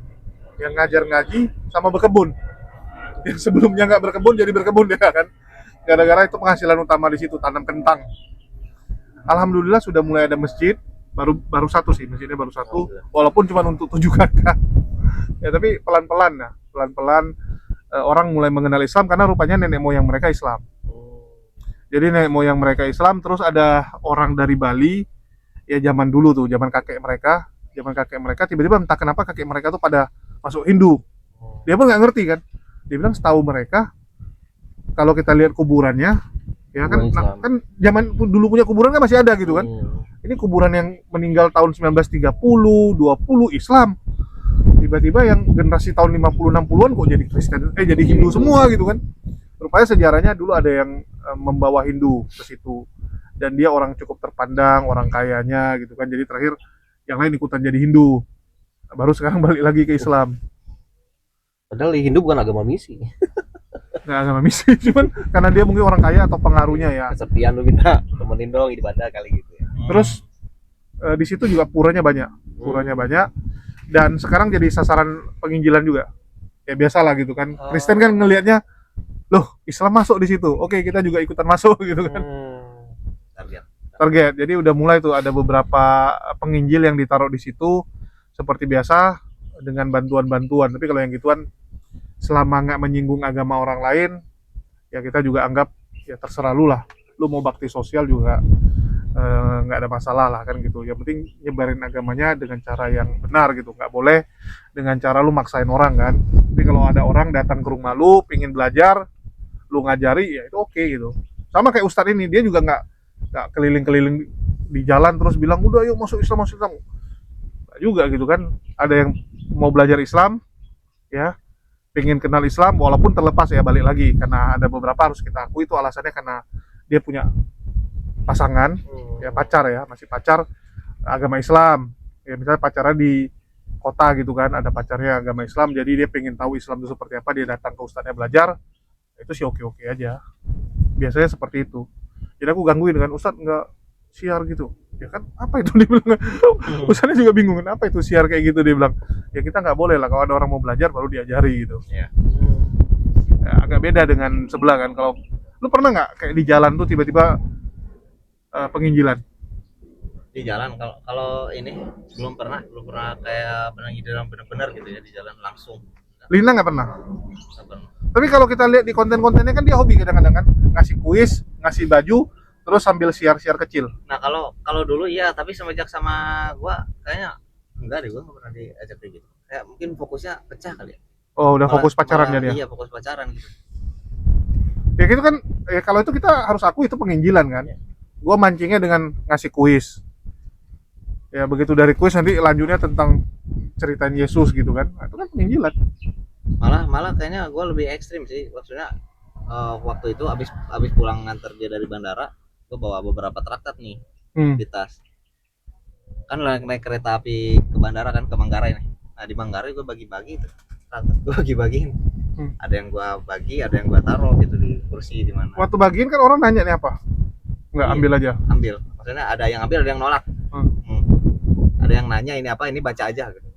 Yang ngajar ngaji sama berkebun. Yang sebelumnya nggak berkebun jadi berkebun ya kan. Gara-gara itu penghasilan utama di situ, tanam kentang. Alhamdulillah sudah mulai ada masjid, baru satu sih, masjidnya baru satu, walaupun cuma untuk 7 kakak. Ya tapi pelan-pelan ya, pelan-pelan orang mulai mengenal Islam karena rupanya nenek moyang mereka Islam. Jadi nenek moyang mereka Islam, terus ada orang dari Bali, ya zaman dulu tuh, zaman kakek mereka tiba-tiba entah kenapa kakek mereka tuh pada masuk Hindu. Dia pun nggak ngerti kan. Dia bilang setahu mereka kalau kita lihat kuburannya, ya kan, Islam. kan zaman dulu punya kuburan kan masih ada gitu kan. Ini kuburan yang meninggal tahun 1930, 20 Islam. Tiba-tiba yang generasi tahun 50 60-an kok jadi Kristen, jadi Hindu semua gitu kan. Rupanya sejarahnya dulu ada yang membawa Hindu ke situ. Dan dia orang cukup terpandang, orang kayanya gitu kan. Jadi terakhir yang lain ikutan jadi Hindu. Baru sekarang balik lagi ke Islam. Padahal Hindu bukan agama misi. Nggak agama misi, cuman karena dia mungkin orang kaya atau pengaruhnya ya. Kesepian lu minta temenin dong ibadah kali gitu ya. Terus di situ juga puranya banyak, dan sekarang jadi sasaran penginjilan juga. Ya biasalah gitu kan. Kristen kan ngelihatnya, loh Islam masuk di situ, oke kita juga ikutan masuk gitu kan. Target. Jadi udah mulai tuh ada beberapa penginjil yang ditaruh di situ seperti biasa dengan bantuan-bantuan. Tapi kalau yang gituan selama nggak menyinggung agama orang lain, ya kita juga anggap ya terserah lu lah. Lu mau bakti sosial juga nggak ada masalah lah kan gitu. Yang penting nyebarin agamanya dengan cara yang benar gitu. Nggak boleh dengan cara lu maksain orang kan. Tapi kalau ada orang datang ke rumah lu, pingin belajar, lu ngajari, ya itu oke gitu. Sama kayak Ustadz ini, dia juga nggak keliling-keliling di jalan terus bilang udah yuk masuk Islam. Nggak juga gitu kan. Ada yang mau belajar Islam, ya pengen kenal Islam, walaupun terlepas ya balik lagi karena ada beberapa harus kita akui itu alasannya karena dia punya pasangan, ya pacar ya, masih pacar agama Islam. Ya misalnya pacarnya di kota gitu kan, ada pacarnya agama Islam, jadi dia pengen tahu Islam itu seperti apa, dia datang ke ustadznya belajar, itu sih oke-oke aja. Biasanya seperti itu. Jadi aku gangguin dengan ustadz nggak siar gitu. Ya kan apa itu dia bilang. Ustadznya juga bingung apa itu siar kayak gitu, dia bilang. Ya kita nggak boleh lah, kalau ada orang mau belajar baru diajari gitu. Iya. Ya, agak beda dengan sebelah kan. Kalau lu pernah nggak kayak di jalan tuh tiba-tiba penginjilan? Di jalan kalau ini belum pernah kayak penginjilan benar-benar gitu ya di jalan langsung. Lina nggak pernah. Nggak pernah. Tapi kalau kita lihat di konten-kontennya kan dia hobi kadang-kadang kan ngasih kuis, ngasih baju, terus sambil siar-siar kecil. Nah kalau dulu iya, tapi semenjak sama gua kayaknya enggak deh, gua nggak pernah diajak kayak gitu. Kayak mungkin fokusnya pecah kali ya. Oh, udah fokus pacaran Malah, dia. Iya, fokus pacaran gitu. Ya gitu kan, ya kalau itu kita harus akui itu penginjilan kan. Gua mancingnya dengan ngasih kuis. Ya begitu dari kuis nanti lanjutnya tentang ceritain Yesus gitu kan. Nah, itu kan penginjilan. Malah kayaknya gua lebih ekstrim sih. Maksudnya waktu itu abis pulang nganter dia dari bandara, gua bawa beberapa traktat nih di tas. Kan naik kereta api ke bandara kan, ke Manggarai nih. Nah di Manggarai gue bagi-bagi itu traktat, gue bagi-bagiin. Ada yang gue bagi, ada yang gue taruh gitu di kursi di mana. Waktu bagiin kan orang nanya nih apa? Nggak, ambil aja. Ambil. Maksudnya ada yang ambil, ada yang nolak. Ada yang nanya ini apa, ini baca aja gitu.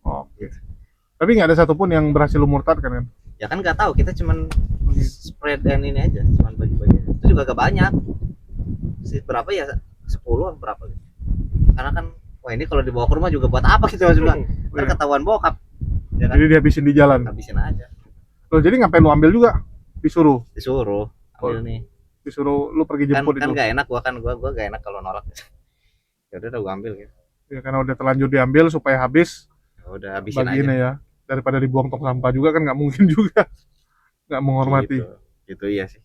Oh, gitu. Tapi nggak ada satupun yang berhasil lu murtadkan kan? Ya kan nggak tahu, kita cuman spread dan ini aja, cuman bagi-bagi. Itu juga gak banyak. Berapa ya? 10 atau berapa gitu. Karena kan wah ini kalau dibawa ke rumah juga buat apa gitu maksudnya. Ntar ketahuan bokap. Ya kan? Jadi dihabisin di jalan. Habisin aja. Loh, jadi ngapain lu ambil juga? Disuruh Ambil nih. Disuruh lu pergi jemput Kan itu. gak enak, gua gak enak kalau nolak. Ya udah gua ambil gitu. Ya karena udah terlanjur diambil supaya habis. Ya udah habisin aja. Bagiinnya ya. Daripada dibuang tong sampah juga kan nggak mungkin juga. Nggak menghormati. Gitu iya sih.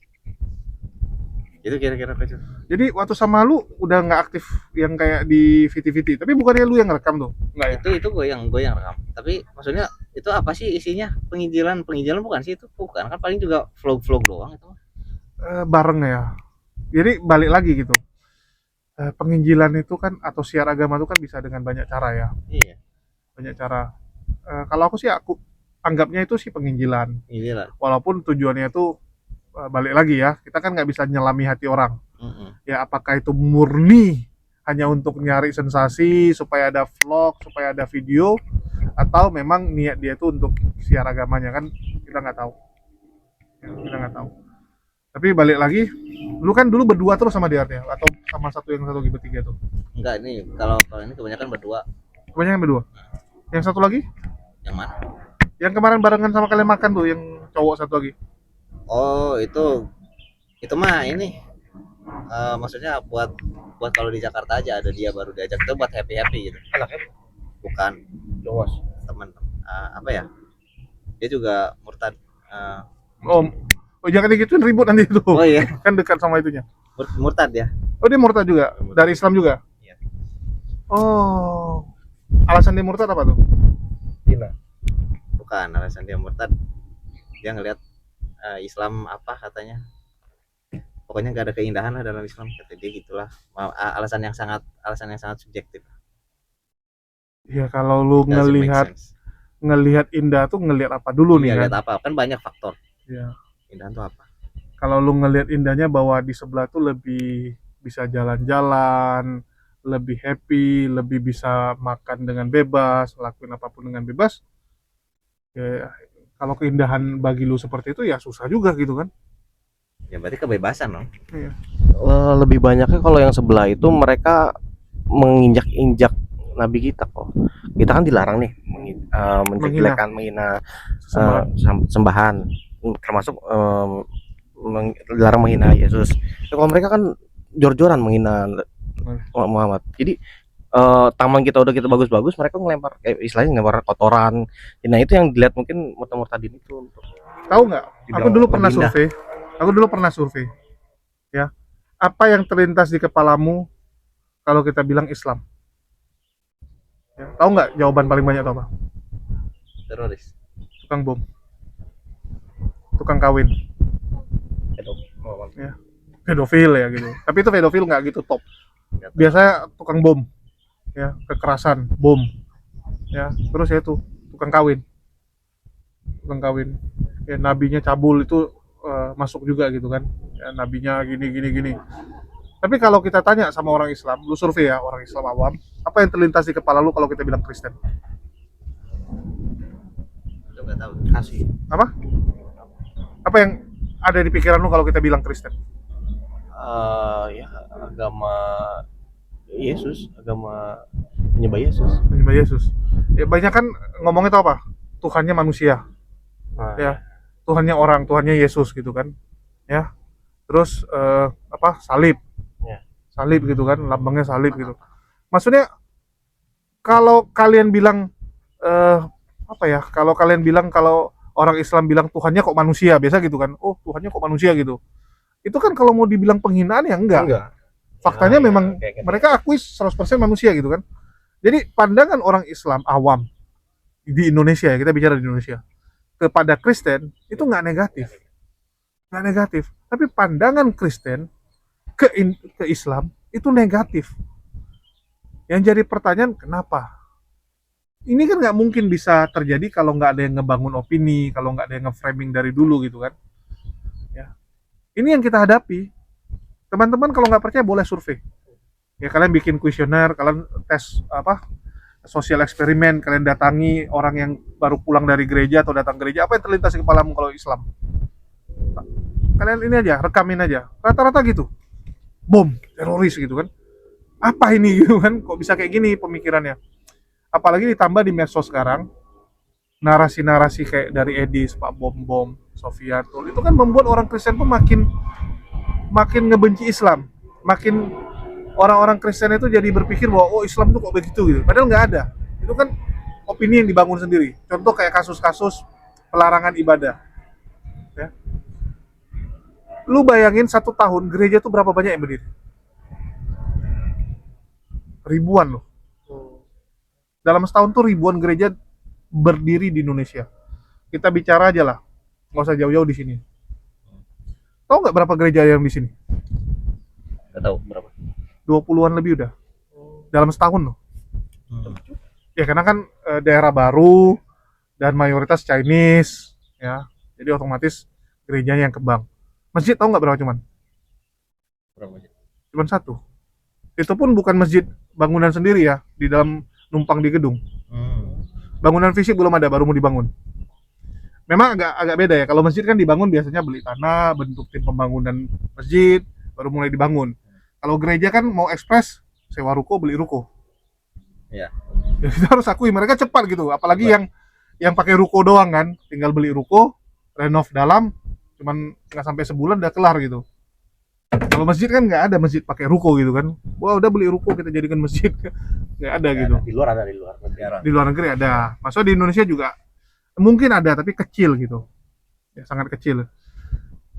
Itu kira-kira itu. Jadi waktu sama lu udah nggak aktif yang kayak di VT-VT, tapi bukannya lu yang rekam tuh? Nggak ya? Itu gue yang rekam. Tapi maksudnya itu apa sih isinya? Penginjilan bukan sih itu? Bukan, kan paling juga vlog doang itu. Bareng ya. Jadi balik lagi gitu. Penginjilan itu kan atau siar agama itu kan bisa dengan banyak cara ya. Iya. Banyak cara. Kalau aku anggapnya itu sih penginjilan. Inilah. Walaupun tujuannya itu balik lagi ya, kita kan nggak bisa nyelami hati orang. Mm-mm. Ya apakah itu murni hanya untuk nyari sensasi supaya ada vlog, supaya ada video, atau memang niat dia itu untuk siar agamanya, kan kita nggak tahu. Ya, kita nggak tahu. Tapi balik lagi, lu kan dulu berdua terus sama dia ya, atau sama satu yang satu lagi bertiga tuh? Enggak, ini kalau kalau ini kebanyakan berdua. Kebanyakan berdua. Yang satu lagi? Yang mana? Yang kemarin barengan sama kalian makan tuh, yang cowok satu lagi. Oh, itu mah ini maksudnya buat buat kalau di Jakarta aja ada dia baru diajak itu buat happy happy gitu. Anaknya Bukan Jawas. teman apa ya? Dia juga murtad. Eh, Oh, oh jangan digituin, ribut nanti itu. oh iya, Kan dekat sama itunya. murtad ya. Oh dia murtad juga, dari Islam juga. Iya. Oh, alasan dia murtad apa tuh? Cina. Bukan alasan dia murtad. Dia ngelihat Islam apa katanya? Pokoknya nggak ada keindahan lah dalam Islam kata dia gitulah. Alasan yang sangat subjektif. Ya kalau lu Doesn't make ngelihat sense. ngelihat indah tuh ngelihat apa dulu nih Iya, kan? lihat apa? Kan banyak faktor. Ya. Keindahan tuh apa? Kalau lu ngelihat indahnya bahwa di sebelah tuh lebih bisa jalan-jalan, lebih happy, lebih bisa makan dengan bebas, lakuin apapun dengan bebas. Ya, kalau keindahan bagi lu seperti itu ya susah juga gitu kan? Ya berarti kebebasan dong. Iya. Lebih banyaknya kalau yang sebelah itu mereka menginjak-injak Nabi kita kok. Kita kan dilarang nih menjelekkan, menghina Sesama. sembahan, termasuk dilarang menghina Yesus. Kalau mereka kan jor-joran menghina Muhammad. Jadi taman kita udah kita bagus-bagus, mereka ngelempar kayak istilahnya ngelempar kotoran. Nah itu yang dilihat mungkin murtad-murtadin itu untuk Tahu nggak? Aku dulu pernah menghina. survei. Aku dulu pernah survei. Ya, apa yang terlintas di kepalamu kalau kita bilang Islam? Ya, tahu nggak jawaban paling banyak apa? Teroris. Tukang bom, tukang kawin, Oh, ya, pedofil ya gitu. Tapi itu pedofil nggak gitu top. Nggak tahu. Biasanya tukang bom, ya, kekerasan, bom, ya. Terus ya itu tukang kawin, tukang kawin. Ya, nabinya cabul itu masuk juga gitu kan. Ya, nabinya gini gini gini. Tapi kalau kita tanya sama orang Islam, lu survei ya orang Islam awam, apa yang terlintas di kepala lu kalau kita bilang Kristen? Lu nggak tahu. kasih. Apa? Apa yang ada di pikiran lu kalau kita bilang Kristen? Ya agama Yesus, agama menyembah Yesus. Menyembah Yesus. Ya banyak kan ngomongnya tau apa? Tuhannya manusia, Nah, ya. Tuhannya orang, Tuhannya Yesus gitu kan. Ya. Terus apa? Salib. Ya. Salib gitu kan, lambangnya salib gitu. Maksudnya kalau kalian bilang apa ya? Kalau kalian bilang kalau orang Islam bilang Tuhannya kok manusia, biasa gitu kan. Oh, Tuhannya kok manusia gitu. Itu kan kalau mau dibilang penghinaan ya enggak. Faktanya Ya, memang kayak gitu. mereka akui 100% manusia gitu kan. Jadi pandangan orang Islam awam di Indonesia ya, kita bicara di Indonesia, kepada Kristen itu nggak negatif. Tapi pandangan Kristen ke Islam itu negatif. Yang jadi pertanyaan kenapa? Ini kan nggak mungkin bisa terjadi kalau nggak ada yang ngebangun opini, kalau nggak ada yang nge-framing dari dulu gitu kan. Ya, ini yang kita hadapi. Teman-teman kalau nggak percaya boleh survei. Ya kalian bikin kuesioner, kalian tes apa? Sosial eksperimen, kalian datangi orang yang baru pulang dari gereja atau datang gereja, apa yang terlintas di kepalamu kalau Islam? Kalian ini aja, rekamin aja. Rata-rata gitu. Bom, teroris gitu kan. Apa ini gitu kan? Kok bisa kayak gini pemikirannya? Apalagi ditambah di medsos sekarang, narasi-narasi kayak dari Edis, Pak Bom, Sofiatul, itu kan membuat orang Kristen pun makin makin ngebenci Islam. Makin orang-orang Kristen itu jadi berpikir bahwa oh Islam itu kok begitu gitu. Padahal nggak ada. Itu kan opini yang dibangun sendiri. Contoh kayak kasus-kasus pelarangan ibadah. Ya. Lu bayangin 1 tahun gereja tuh berapa banyak yang berdiri? Ribuan loh. Dalam setahun tuh ribuan gereja berdiri di Indonesia. Kita bicara aja lah, nggak usah jauh-jauh di sini. Tahu nggak berapa gereja yang di sini? Nggak tahu berapa. 20-an lebih udah. Dalam setahun loh. Ya karena kan daerah baru dan mayoritas Chinese, ya. Jadi otomatis gerejanya yang kembang. Masjid tahu nggak berapa cuman? Cuma satu. Itu pun bukan masjid bangunan sendiri ya, di dalam numpang di gedung. Bangunan fisik belum ada, baru mau dibangun. Memang agak beda ya. Kalau masjid kan dibangun biasanya beli tanah, bentuk tim pembangunan masjid, baru mulai dibangun. Kalau gereja kan mau ekspres, sewa ruko, beli ruko. Iya. Ya, kita harus akui mereka cepat gitu. Apalagi yang pakai ruko doang kan, tinggal beli ruko, renov dalam, cuman nggak sampai sebulan udah kelar gitu. Kalau masjid kan nggak ada masjid pakai ruko gitu kan. Wah udah beli ruko kita jadikan masjid, nggak ada gitu. Di luar ada, di luar. Di luar negeri ada. Maksudnya di Indonesia juga mungkin ada tapi kecil gitu. Ya, sangat kecil.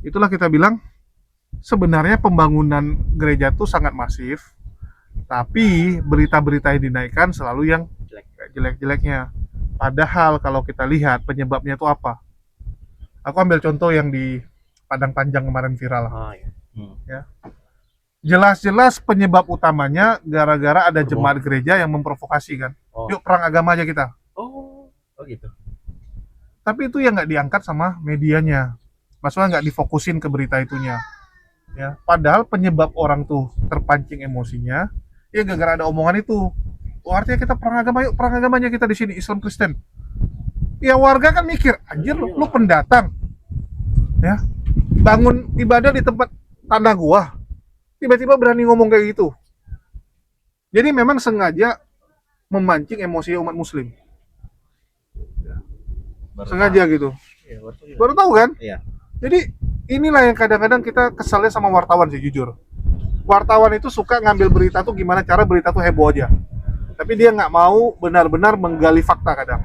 Itulah kita bilang sebenarnya pembangunan gereja tuh sangat masif. Tapi berita-berita yang dinaikkan selalu yang jelek-jeleknya. Padahal kalau kita lihat penyebabnya itu apa? Aku ambil contoh yang di Padang Panjang kemarin viral. Ya. Jelas-jelas penyebab utamanya gara-gara ada jemaat gereja yang memprovokasi kan. Yuk perang agama aja kita. Oh gitu. Tapi itu yang nggak diangkat sama medianya, maksudnya nggak difokusin ke berita itunya, ya. Padahal penyebab orang tuh terpancing emosinya, ya gara-gara ada omongan itu. Oh, artinya kita perang agama, yuk perang agamanya kita di sini Islam Kristen. Ya warga kan mikir, anjir lu pendatang, ya bangun ibadah di tempat tanah gua, tiba-tiba berani ngomong kayak gitu. Jadi memang sengaja memancing emosi umat Muslim. Sengaja gitu. Baru tahu kan? Iya. Jadi inilah yang kadang-kadang kita kesalnya sama wartawan sih jujur. Wartawan itu suka ngambil berita tuh gimana cara berita tuh heboh aja. Tapi dia nggak mau benar-benar menggali fakta kadang.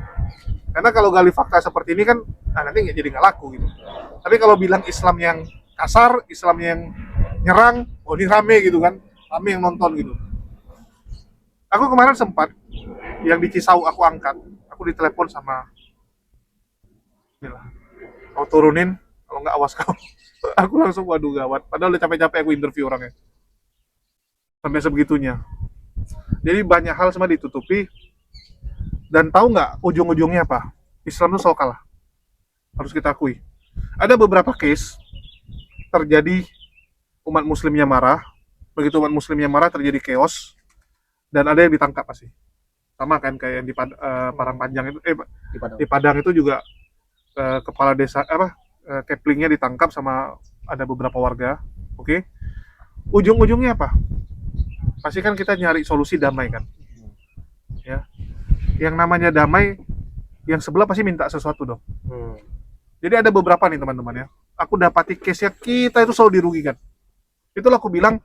Karena kalau gali fakta seperti ini kan, nanti jadi nggak laku gitu. Tapi kalau bilang Islam yang kasar, Islam yang nyerang, oh ini rame gitu kan, rame yang nonton gitu. Aku kemarin sempat yang di Cisau aku angkat, aku ditelepon sama inilah, kau turunin, kalau nggak awas kau. Aku langsung waduh gawat, padahal udah capek-capek aku interview orangnya sampai sebegitunya. Jadi banyak hal semua ditutupi. Dan tahu nggak ujung-ujungnya apa? Islam itu selalu kalah, harus kita akui. Ada beberapa case terjadi umat muslimnya marah, begitu umat muslimnya marah terjadi chaos, dan ada yang ditangkap pasti. Sama kan kayak yang di Parang Panjang itu, di Padang itu juga kepala desa keplingnya ditangkap sama ada beberapa warga. Oke. Ujung-ujungnya apa? Pasti kan kita nyari solusi damai kan. Ya. Yang namanya damai, yang sebelah pasti minta sesuatu dong. Jadi ada beberapa nih teman-teman ya. Aku dapati case-nya kita itu selalu dirugikan. Itulah aku bilang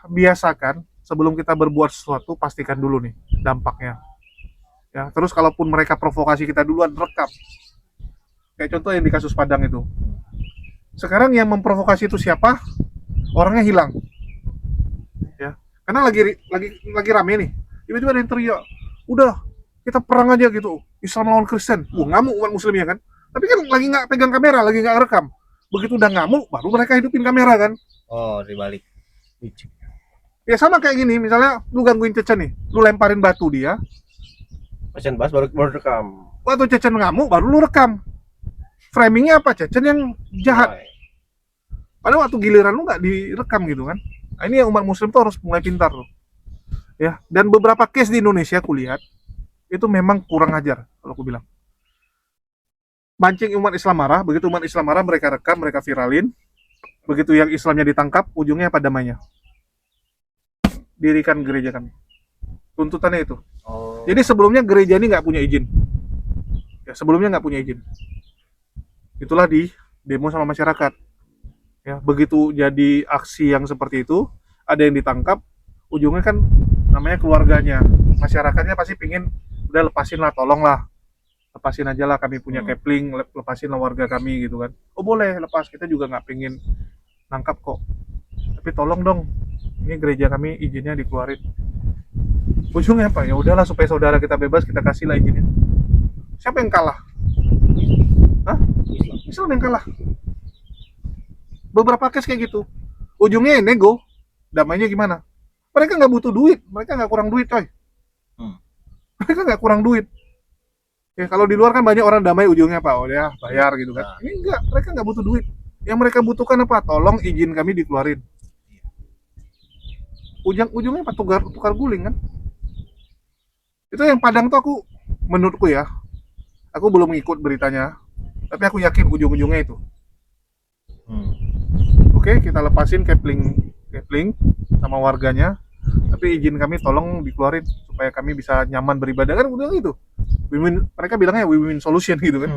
biasakan sebelum kita berbuat sesuatu pastikan dulu nih dampaknya. Ya, terus kalaupun mereka provokasi kita duluan rekam. Kayak contoh yang di kasus Padang itu. Sekarang yang memprovokasi itu siapa? Orangnya hilang. Ya. Karena lagi rame nih. Tiba-tiba ada yang teriak, "Udah, kita perang aja gitu. Islam lawan Kristen." Ngamuk umat muslimnya kan. Tapi kan lagi nggak pegang kamera, lagi nggak rekam. Begitu udah ngamuk, baru mereka hidupin kamera kan. Oh, dibalik. Ya sama kayak gini, misalnya lu gangguin Cecen nih, lu lemparin batu dia. Pasien bahas baru rekam. Waktu Cecen ngamuk, baru lu rekam. Framingnya apa? Cecen yang jahat. Padahal waktu giliran lu nggak direkam gitu kan. Nah, ini yang umat muslim tuh harus mulai pintar loh. Ya, dan beberapa case di Indonesia aku lihat itu memang kurang ajar kalau aku bilang. Mancing umat Islam marah, begitu umat Islam marah mereka rekam, mereka viralin. Begitu yang Islamnya ditangkap, ujungnya apa damainya? Dirikan gereja kami. Tuntutannya itu. Jadi sebelumnya gereja ini nggak punya izin. Ya, sebelumnya nggak punya izin. Itulah di demo sama masyarakat. Ya, begitu jadi aksi yang seperti itu, ada yang ditangkap, ujungnya kan namanya keluarganya, masyarakatnya pasti pingin udah lepasin lah, tolong lah, lepasin aja lah, kami punya kepling, lepasin lah warga kami gitu kan. Oh boleh lepas, kita juga nggak pingin nangkap kok, tapi tolong dong, ini gereja kami izinnya dikeluarin. Ujungnya apa? Ya udahlah supaya saudara kita bebas, kita kasih lah izinnya. Siapa yang kalah? Hah? Islam yang kalah. Beberapa case kayak gitu. Ujungnya nego. Damainya gimana? Mereka nggak butuh duit. Mereka nggak kurang duit, coy. Mereka nggak kurang duit. Ya kalau di luar kan banyak orang damai ujungnya apa? Oh ya bayar gitu kan. Ini enggak. Mereka nggak butuh duit. Yang mereka butuhkan apa? Tolong izin kami dikeluarin. ujung-ujungnya apa tukar guling kan. Itu yang Padang tuh menurutku ya, aku belum ngikut beritanya, tapi aku yakin ujung-ujungnya itu. Oke, kita lepasin Kepling sama warganya, tapi izin kami tolong dikeluarin supaya kami bisa nyaman beribadah kan udah gitu. Mereka bilangnya win-win solution gitu kan.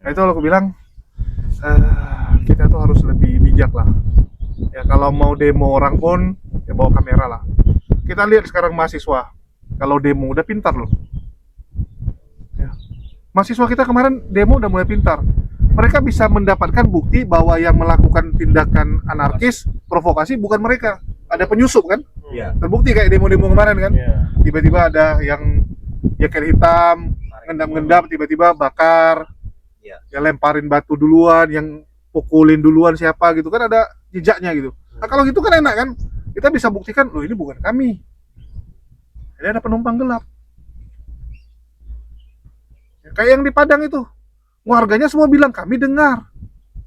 Nah itu aku bilang kita tuh harus lebih bijak lah. Ya kalau mau demo orang pun ya bawa kamera lah. Kita lihat sekarang mahasiswa kalau demo udah pintar loh. Ya. Mahasiswa kita kemarin demo udah mulai pintar. Mereka bisa mendapatkan bukti bahwa yang melakukan tindakan anarkis, provokasi bukan mereka. Ada penyusup kan? Iya. Terbukti kayak demo-demo kemarin kan? Iya. Tiba-tiba ada yang jaket hitam, ngendap-ngendap, tiba-tiba bakar. Iya. Ya lemparin batu duluan, yang pukulin duluan siapa gitu kan ada jejaknya gitu. Nah kalau gitu kan enak kan? Kita bisa buktikan, loh ini bukan kami. Ini ada penumpang gelap. Ya, kayak yang di Padang itu. Warganya semua bilang, kami dengar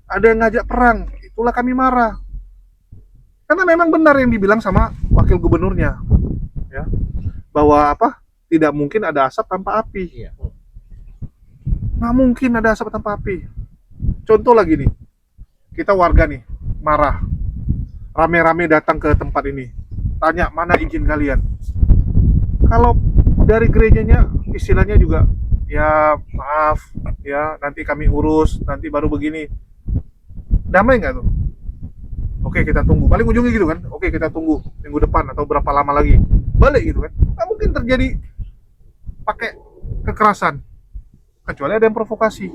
ada yang ngajak perang, itulah kami marah. Karena memang benar yang dibilang sama wakil gubernurnya, ya, bahwa apa? Tidak mungkin ada asap tanpa api. Iya. Nggak mungkin ada asap tanpa api. Contoh lagi nih, kita warga nih marah, rame-rame datang ke tempat ini, tanya mana izin kalian. Kalau dari gerejanya istilahnya juga, ya maaf ya nanti kami urus, nanti baru begini, damai nggak tuh? Oke kita tunggu, paling ujungnya gitu kan, oke kita tunggu minggu depan atau berapa lama lagi balik gitu kan. Nggak mungkin terjadi pakai kekerasan kecuali ada yang provokasi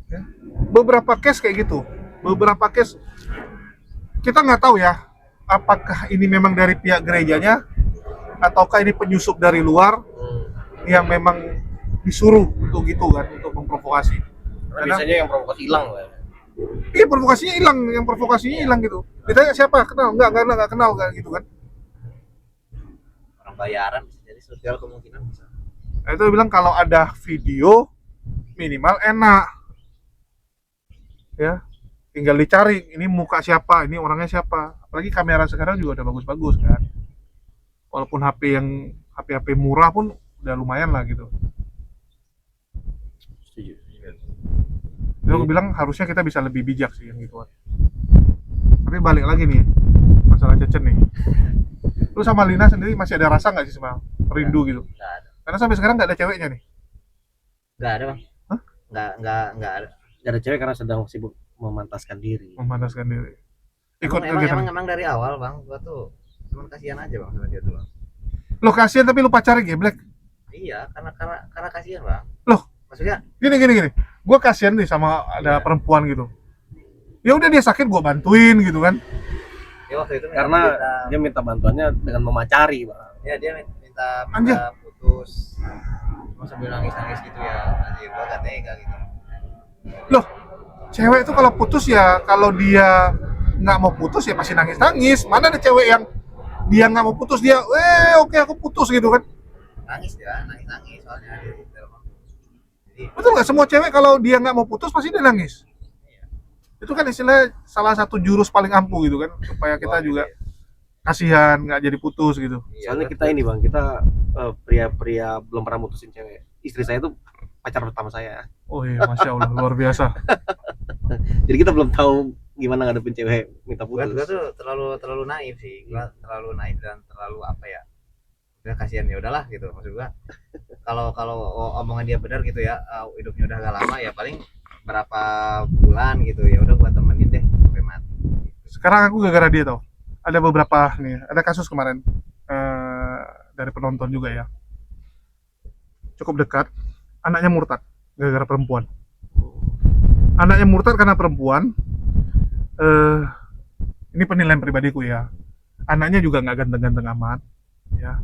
ya. Beberapa case kayak gitu, beberapa case kita nggak tahu ya apakah ini memang dari pihak gerejanya ataukah ini penyusup dari luar yang memang disuruh untuk gitu kan, untuk memprovokasi. Karena Biasanya yang provokasi hilang lah. iya provokasinya hilang, yang provokasinya hilang gitu. Ditanya siapa, kenal? Enggak kenal kan gitu kan. Orang bayaran bisa jadi sosial kemungkinan bisa. Nah, itu bilang kalau ada video minimal enak. Ya. Tinggal dicari ini muka siapa, ini orangnya siapa. Apalagi kamera sekarang juga udah bagus-bagus kan. Walaupun HP murah pun udah lumayan lah gitu. Setuju. Jadi aku bilang harusnya kita bisa lebih bijak sih yang gituan. Tapi balik lagi nih masalah Cecen nih. Lu sama Lina sendiri masih ada rasa nggak sih sama rindu gitu? Nggak ada. Karena sampai sekarang nggak ada ceweknya nih. Nggak ada bang. Hah? Nggak ada. Gak ada cewek karena sedang sibuk memantaskan diri. Memantaskan diri. Ikut Emang kegiatan. emang dari awal bang, gua tuh cuman kasihan aja bang sama dia tuh bang. Lo kasihan tapi lu pacarin geblek. Iya, karena kasihan bang. Loh? Maksudnya? Gini. Gue kasihan nih sama ada Iya. perempuan gitu. Ya udah dia sakit gue bantuin gitu kan. Ya waktu itu Karena dia minta bantuannya dengan memacari, bang. ya dia minta Anjir. putus. Cuma sambil nangis gitu ya. Anjir, gua gak tega gitu. Loh, cewek itu kalau putus ya kalau dia nggak mau putus ya pasti nangis. Mana ada cewek yang dia nggak mau putus dia, oke aku putus gitu kan. Nangis soalnya dia gitu. Jadi Betul nggak? Semua cewek kalau dia nggak mau putus pasti dia nangis. Itu kan istilah salah satu jurus paling ampuh gitu kan, supaya kita juga kasihan nggak jadi putus gitu. iya, Soalnya betul. kita ini bang, kita pria-pria belum pernah mutusin cewek. Istri saya tuh pacar pertama saya. Oh iya, masya Allah luar biasa. Jadi kita belum tahu gimana ngadepin cewek minta Gua putus. tuh terlalu naif sih. Gua terlalu naif dan terlalu apa ya? Udah kasihan ya udahlah gitu maksud gua. Kalau omongan dia benar gitu ya, hidupnya udah gak lama ya paling berapa bulan gitu ya udah gua temenin deh sampai mati. Sekarang aku gara-gara dia tau. Ada beberapa nih, ada kasus kemarin dari penonton juga ya. Cukup dekat, anaknya murtad gara-gara perempuan. Anaknya murtad karena perempuan. Ini penilaian pribadiku ya. Anaknya juga nggak ganteng-ganteng amat, ya.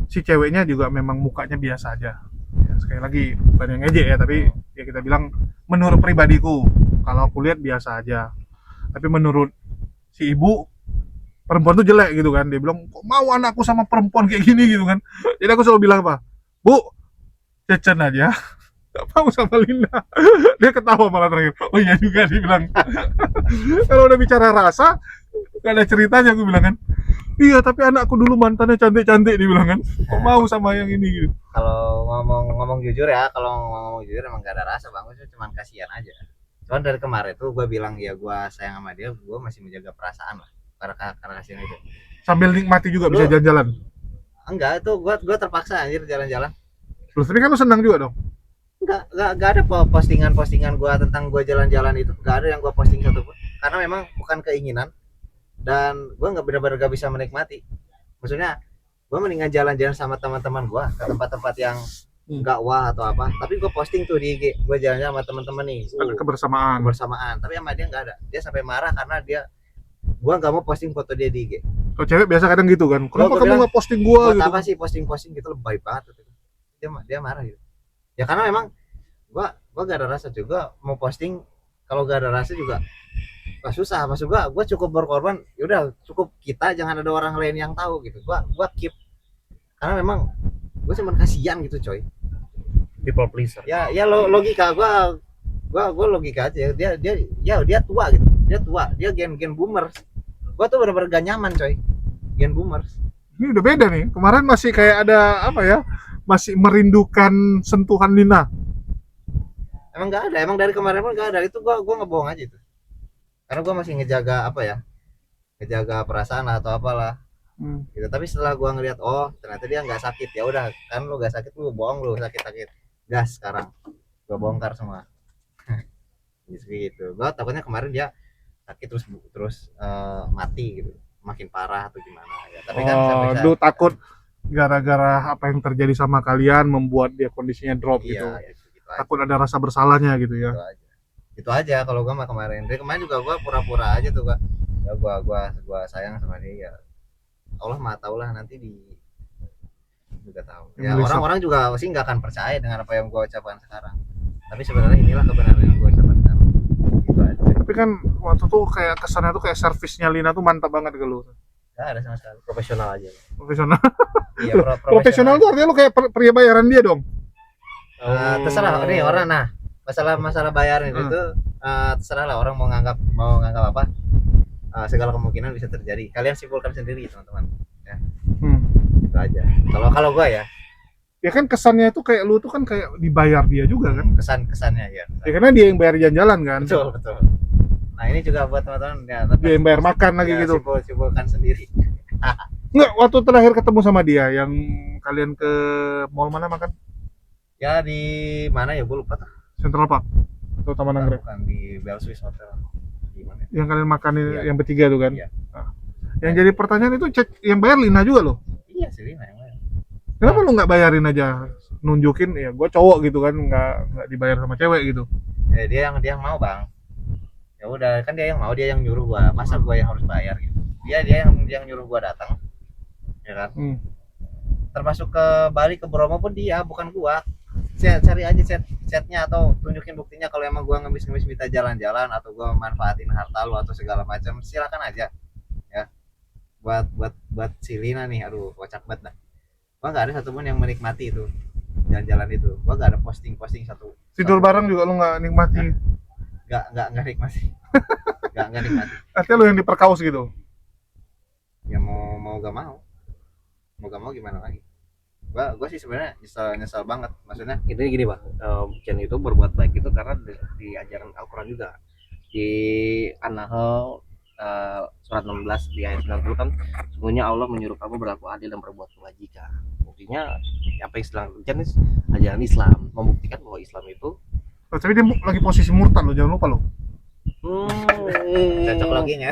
Si ceweknya juga memang mukanya biasa aja. Ya, sekali lagi bukan yang ngejek ya, tapi ya kita bilang menurut pribadiku, kalau aku lihat biasa aja. Tapi menurut si ibu, perempuan tuh jelek gitu kan. Dia bilang, kok mau anakku sama perempuan kayak gini gitu kan. Jadi aku selalu bilang apa? Bu, Cecen aja Gak mau sama Lina. Dia ketawa malah terakhir. Oh iya juga dia bilang. Kalau udah bicara rasa, gak ada ceritanya aku bilang kan. Iya tapi anakku dulu mantannya cantik-cantik dia bilang kan. Kok mau sama yang ini gitu. Kalau ngomong jujur ya, kalau ngomong jujur emang gak ada rasa bang, itu cuman kasihan aja. Cuman dari kemarin tuh gue bilang ya gue sayang sama dia, gue masih menjaga perasaan lah karena kasihan itu. Sambil nikmati juga bisa jalan-jalan. Enggak, itu gue terpaksa anjir jalan-jalan. Terus tapi kan lu senang juga dong. Enggak ada postingan gue tentang gue jalan-jalan itu, enggak ada yang gue posting satupun. Karena memang bukan keinginan dan gue nggak benar-benar gak bisa menikmati. Maksudnya gue mendingan jalan-jalan sama teman-teman gue ke tempat-tempat yang nggak wah atau apa, tapi gue posting tuh di IG gue jalan-jalan sama teman-teman nih, Ada kebersamaan. tapi sama dia nggak ada. Dia sampai marah karena gue nggak mau posting foto dia di IG. Kalau cewek biasa kadang gitu kan. Kenapa Gua kamu bilang, nggak posting gua buat gitu? apa sih posting gitu, lebay banget gitu. Dia marah gitu ya, karena memang gue gak ada rasa juga mau posting. Kalau gak ada rasa juga susah. Maksud gue cukup berkorban, yaudah cukup kita, jangan ada orang lain yang tahu gitu. Gue keep karena memang gue cuma kasihan gitu coy. People pleaser. Ya logika gue logika aja. Dia tua gitu, dia gen boomer. Gue tuh bener-bener gak nyaman coy, gen boomer. Ini udah beda nih. Kemarin masih kayak ada apa ya? Masih merindukan sentuhan Lina. Emang gak ada, emang dari kemarin pun gak ada. Itu gue ngebohong aja itu, karena gue masih ngejaga apa ya, ngejaga perasaan atau apalah gitu. Tapi setelah gue ngeliat oh ternyata dia nggak sakit, ya udah kan, lu gak sakit, lu bohong, lu sakit gas. Sekarang gue bongkar semua. Gitu. Gue takutnya kemarin dia sakit terus mati gitu, makin parah atau gimana ya. Tapi kan Lu takut gara-gara apa yang terjadi sama kalian membuat dia kondisinya drop gitu. iya, gitu aja. Takut ada rasa bersalahnya gitu ya. Itu aja kalau gue mah kemarin. Dari kemarin juga gue pura-pura aja tuh gua. Ya gua sayang sama dia ya. Allah mah tahu lah, nanti juga tahu. Ya orang-orang juga sih nggak akan percaya dengan apa yang gue ucapkan sekarang. Tapi sebenarnya inilah kebenaran yang gue ucapkan sekarang. Gitu aja. Tapi kan waktu tuh kayak kesannya tuh kayak servisnya Lina tuh mantap banget ke lu. Gak ada sama sekali. Profesional aja. Profesional. Iya, Profesional tuh artinya lu kayak pria bayaran dia dong. Terserah nih orang. Nah, masalah bayaran itu tuh terserah lah orang mau nganggap apa. Segala kemungkinan bisa terjadi. Kalian simpulkan sendiri teman-teman. Ya. Itu aja. Kalau gua ya kan kesannya itu kayak lu tuh kan kayak dibayar dia juga kan. Kesannya ya. Ya karena dia yang bayar jalan-jalan kan. Betul. Nah, ini juga buat teman-teman ya, Dia yang bayar makan lagi gitu. Simpulkan sendiri. Enggak, waktu terakhir ketemu sama dia yang kalian ke mall mana makan? Ya di mana ya, gue lupa tuh. Central Park atau Taman Anggrek? Bukan, di Bell Swiss Hotel. Di mana? Yang kalian makan Iya. yang bertiga tuh kan? Iya. Nah, yang jadi pertanyaan itu yang bayar Lina juga loh. Iya sih, Lina yang bayar. Kenapa lu nggak bayarin aja? Nunjukin ya gue cowok gitu kan, nggak dibayar sama cewek gitu. Dia yang mau bang. Ya udah kan dia yang mau, dia yang nyuruh gua. Masa gua yang harus bayar gitu? Dia yang nyuruh gua datang. Ya kan? Termasuk ke Bali, ke Bromo pun dia, bukan gua. Cari aja chatnya atau tunjukin buktinya kalau emang gua ngemis minta jalan-jalan atau gua manfaatin harta lu atau segala macam, silakan aja ya. Buat si Lina nih, aduh kocak banget dah. Gua nggak ada satupun yang menikmati itu jalan-jalan itu. Gua nggak ada posting satu. Tidur bareng juga lu nggak nikmati? Nggak nikmati. nggak nikmati. Artinya lu yang diperkaus gitu? Ya mau gak mau gimana lagi. Gua sih sebenarnya nyesal banget. Maksudnya Intinya gini bang, Chen itu berbuat baik itu karena di ajaran Al-Quran juga, di An-Nahl surat 16 di ayat 90 kan, sesungguhnya Allah menyuruh kamu berlaku adil dan berbuat kebajikan. Buktinya apa yang sedang Chen ajaran Islam membuktikan bahwa Islam itu Tapi dia lagi posisi murtad lo, jangan lupa lo. cocok loginya.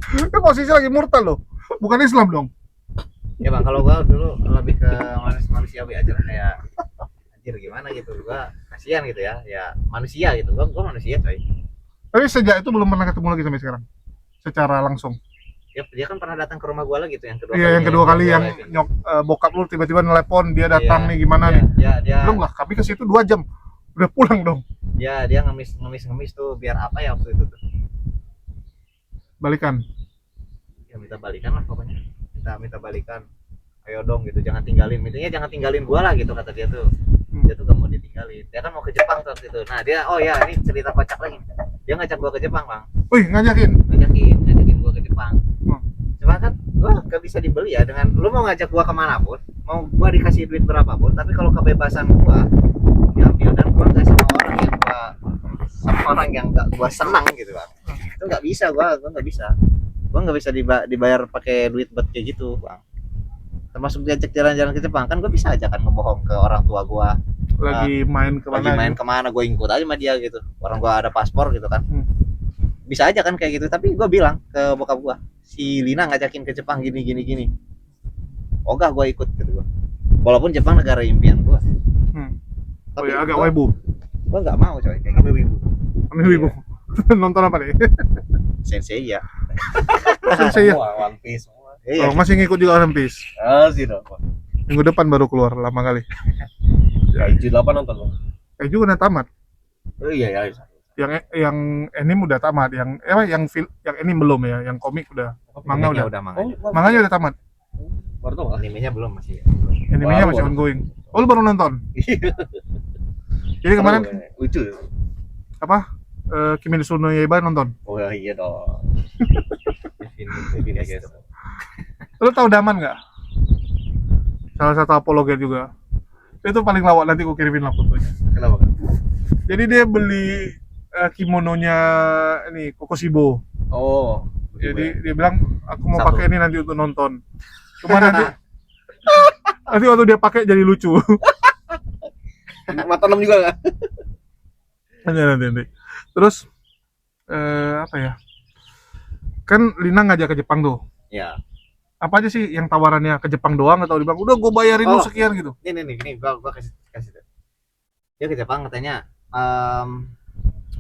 Kan posisi lagi murtad lo, bukan Islam dong. Ya bang, kalau gua dulu lebih ke manusiawi aja lah, kayak anjir gimana gitu, gua kasihan gitu ya manusia gitu. Gua manusia coy. Tapi sejak itu belum pernah ketemu lagi sampai sekarang secara langsung. Ya, dia kan pernah datang ke rumah gua lagi tuh yang kedua Iya, yang kedua kali yang bokap lu tiba-tiba nelepon dia datang nih gimana nih. Dia belum lah, kami ke situ 2 jam udah pulang dong. Dia ngemis tuh biar apa ya waktu itu tuh, Balikan. ya minta balikan lah pokoknya, minta balikan, ayo dong gitu, jangan tinggalin gua lah gitu kata dia tuh. dia tuh gak mau ditinggalin. Dia kan mau ke Jepang tuh waktu itu. Nah dia, oh ya ini cerita kocak lagi. Dia ngajak gua ke Jepang bang, Wih, ngajakin. ngajakin gua ke Jepang. Hmm. Cuma kan gua gak bisa dibeli ya dengan lu mau ngajak gua kemana pun, mau gua dikasih duit berapapun, tapi kalau kebebasan gua diambil dan gua gak sama orang yang gak gua senang gitu bang. Itu nggak bisa, gua nggak bisa. Gua nggak bisa dibayar pakai duit buat kayak gitu bang. Termasuk diajak jalan-jalan ke Jepang kan gue bisa aja kan ngebohong ke orang tua gue Lagi main kemana? lagi main gitu? kemana, gue ikut aja sama dia gitu, orang gue ada paspor gitu kan. Hmm. Bisa aja kan kayak gitu, tapi gue bilang ke bokap gue, si Lina ngajakin ke Jepang gini gini gini, ogah gue ikut gitu gue, walaupun Jepang negara impian gue. Oh ya, agak wibu. Gue nggak mau coy kayak gitu wibu. Ini wibu. Nonton apa nih? Sensei ya. Sensei ya. One Piece semua. Iya. Oh, masih ngikut juga One Piece. Sih dong. Minggu depan baru keluar, lama kali. Kaiju 8 nonton lo. Juga udah tamat. Oh iya ya. Yang anime udah tamat, yang anime belum ya, yang komik udah. Manga Animenya udah. manganya. Manganya udah tamat. Baru tau nggak? Animenya belum masih. Animenya Baru, masih baru. ongoing. Oh, lu baru nonton? Jadi kemarin lucu. apa? Kimetsu no Yaiba nonton. Oh iya dong. Ini guys. Lu tahu Daman nggak? Salah satu apologet juga. Itu paling lawak, nanti gua kirimin lah fotonya. Kenapa? Jadi dia beli kimononya ini Kokoshibo. Oh. Jadi dia bilang aku mau Satu. pakai ini nanti untuk nonton. Cuma nanti waktu dia pakai jadi lucu. Mata 6 juga nggak? nanti. Terus apa ya? Kan Lina ngajak ke Jepang tuh. Ya. Apa aja sih yang tawarannya, ke Jepang doang atau dia bilang udah gue bayarin lu Oh. sekian gitu? Ini gua kasih tuh. Dia ke Jepang katanya,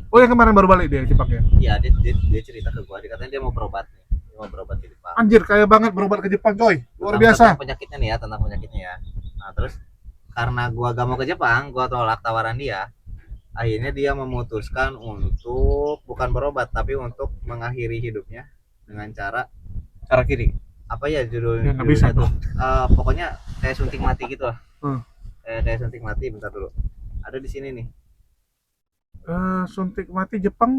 Oh yang kemarin baru balik dia ke Jepang ya? iya dia cerita ke gua, dia katanya dia mau berobat nih, dia mau berobat di Jepang. Anjir kaya banget berobat ke Jepang coy, luar biasa. Tentang penyakitnya ya. Nah terus karena gua gak mau ke Jepang, gua tolak tawaran dia. Akhirnya dia memutuskan untuk bukan berobat tapi untuk mengakhiri hidupnya dengan cara Kiri. apa ya Ya, judulnya nggak bisa tuh. Pokoknya kayak suntik mati gitu lah. Hmm. Kayak suntik mati, bentar dulu. Ada di sini nih. Suntik mati Jepang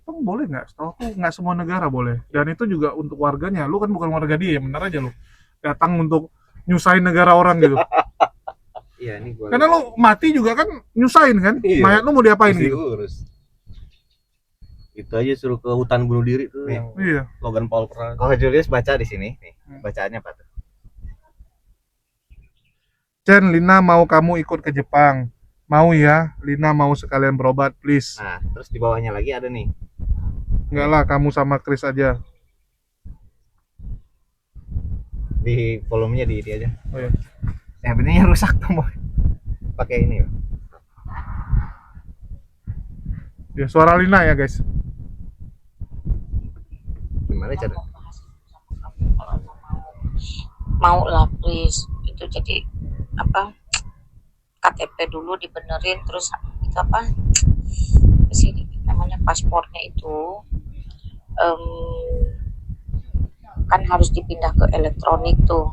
boleh nggak? Setahu aku nggak semua negara boleh. Dan itu juga untuk warganya. Lu kan bukan warga dia, benar aja lu. Datang untuk nyusahin negara orang gitu. Iya ini gua. Karena lu mati juga kan nyusahin kan? Iya. Mayat lu mau diapain Mesti gitu? urus. Itu aja suruh ke hutan bunuh diri tuh Nih. yang Iya. Logan Paul pernah. Kalau Julius baca di sini nih. Bacaannya apa tuh? Chen, Lina mau kamu ikut ke Jepang. Mau ya, Lina mau sekalian berobat, please. Nah, terus di bawahnya lagi ada nih. Enggak lah, kamu sama Chris aja. Di volumenya di aja. Oh iya. Yang pentingnya rusak tuh, Boy. Pakai ini. Ya, suara Lina ya guys. Gimana cara? Mau lah please, itu jadi apa, KTP dulu dibenerin, terus itu apa sih namanya, paspornya itu kan harus dipindah ke elektronik tuh.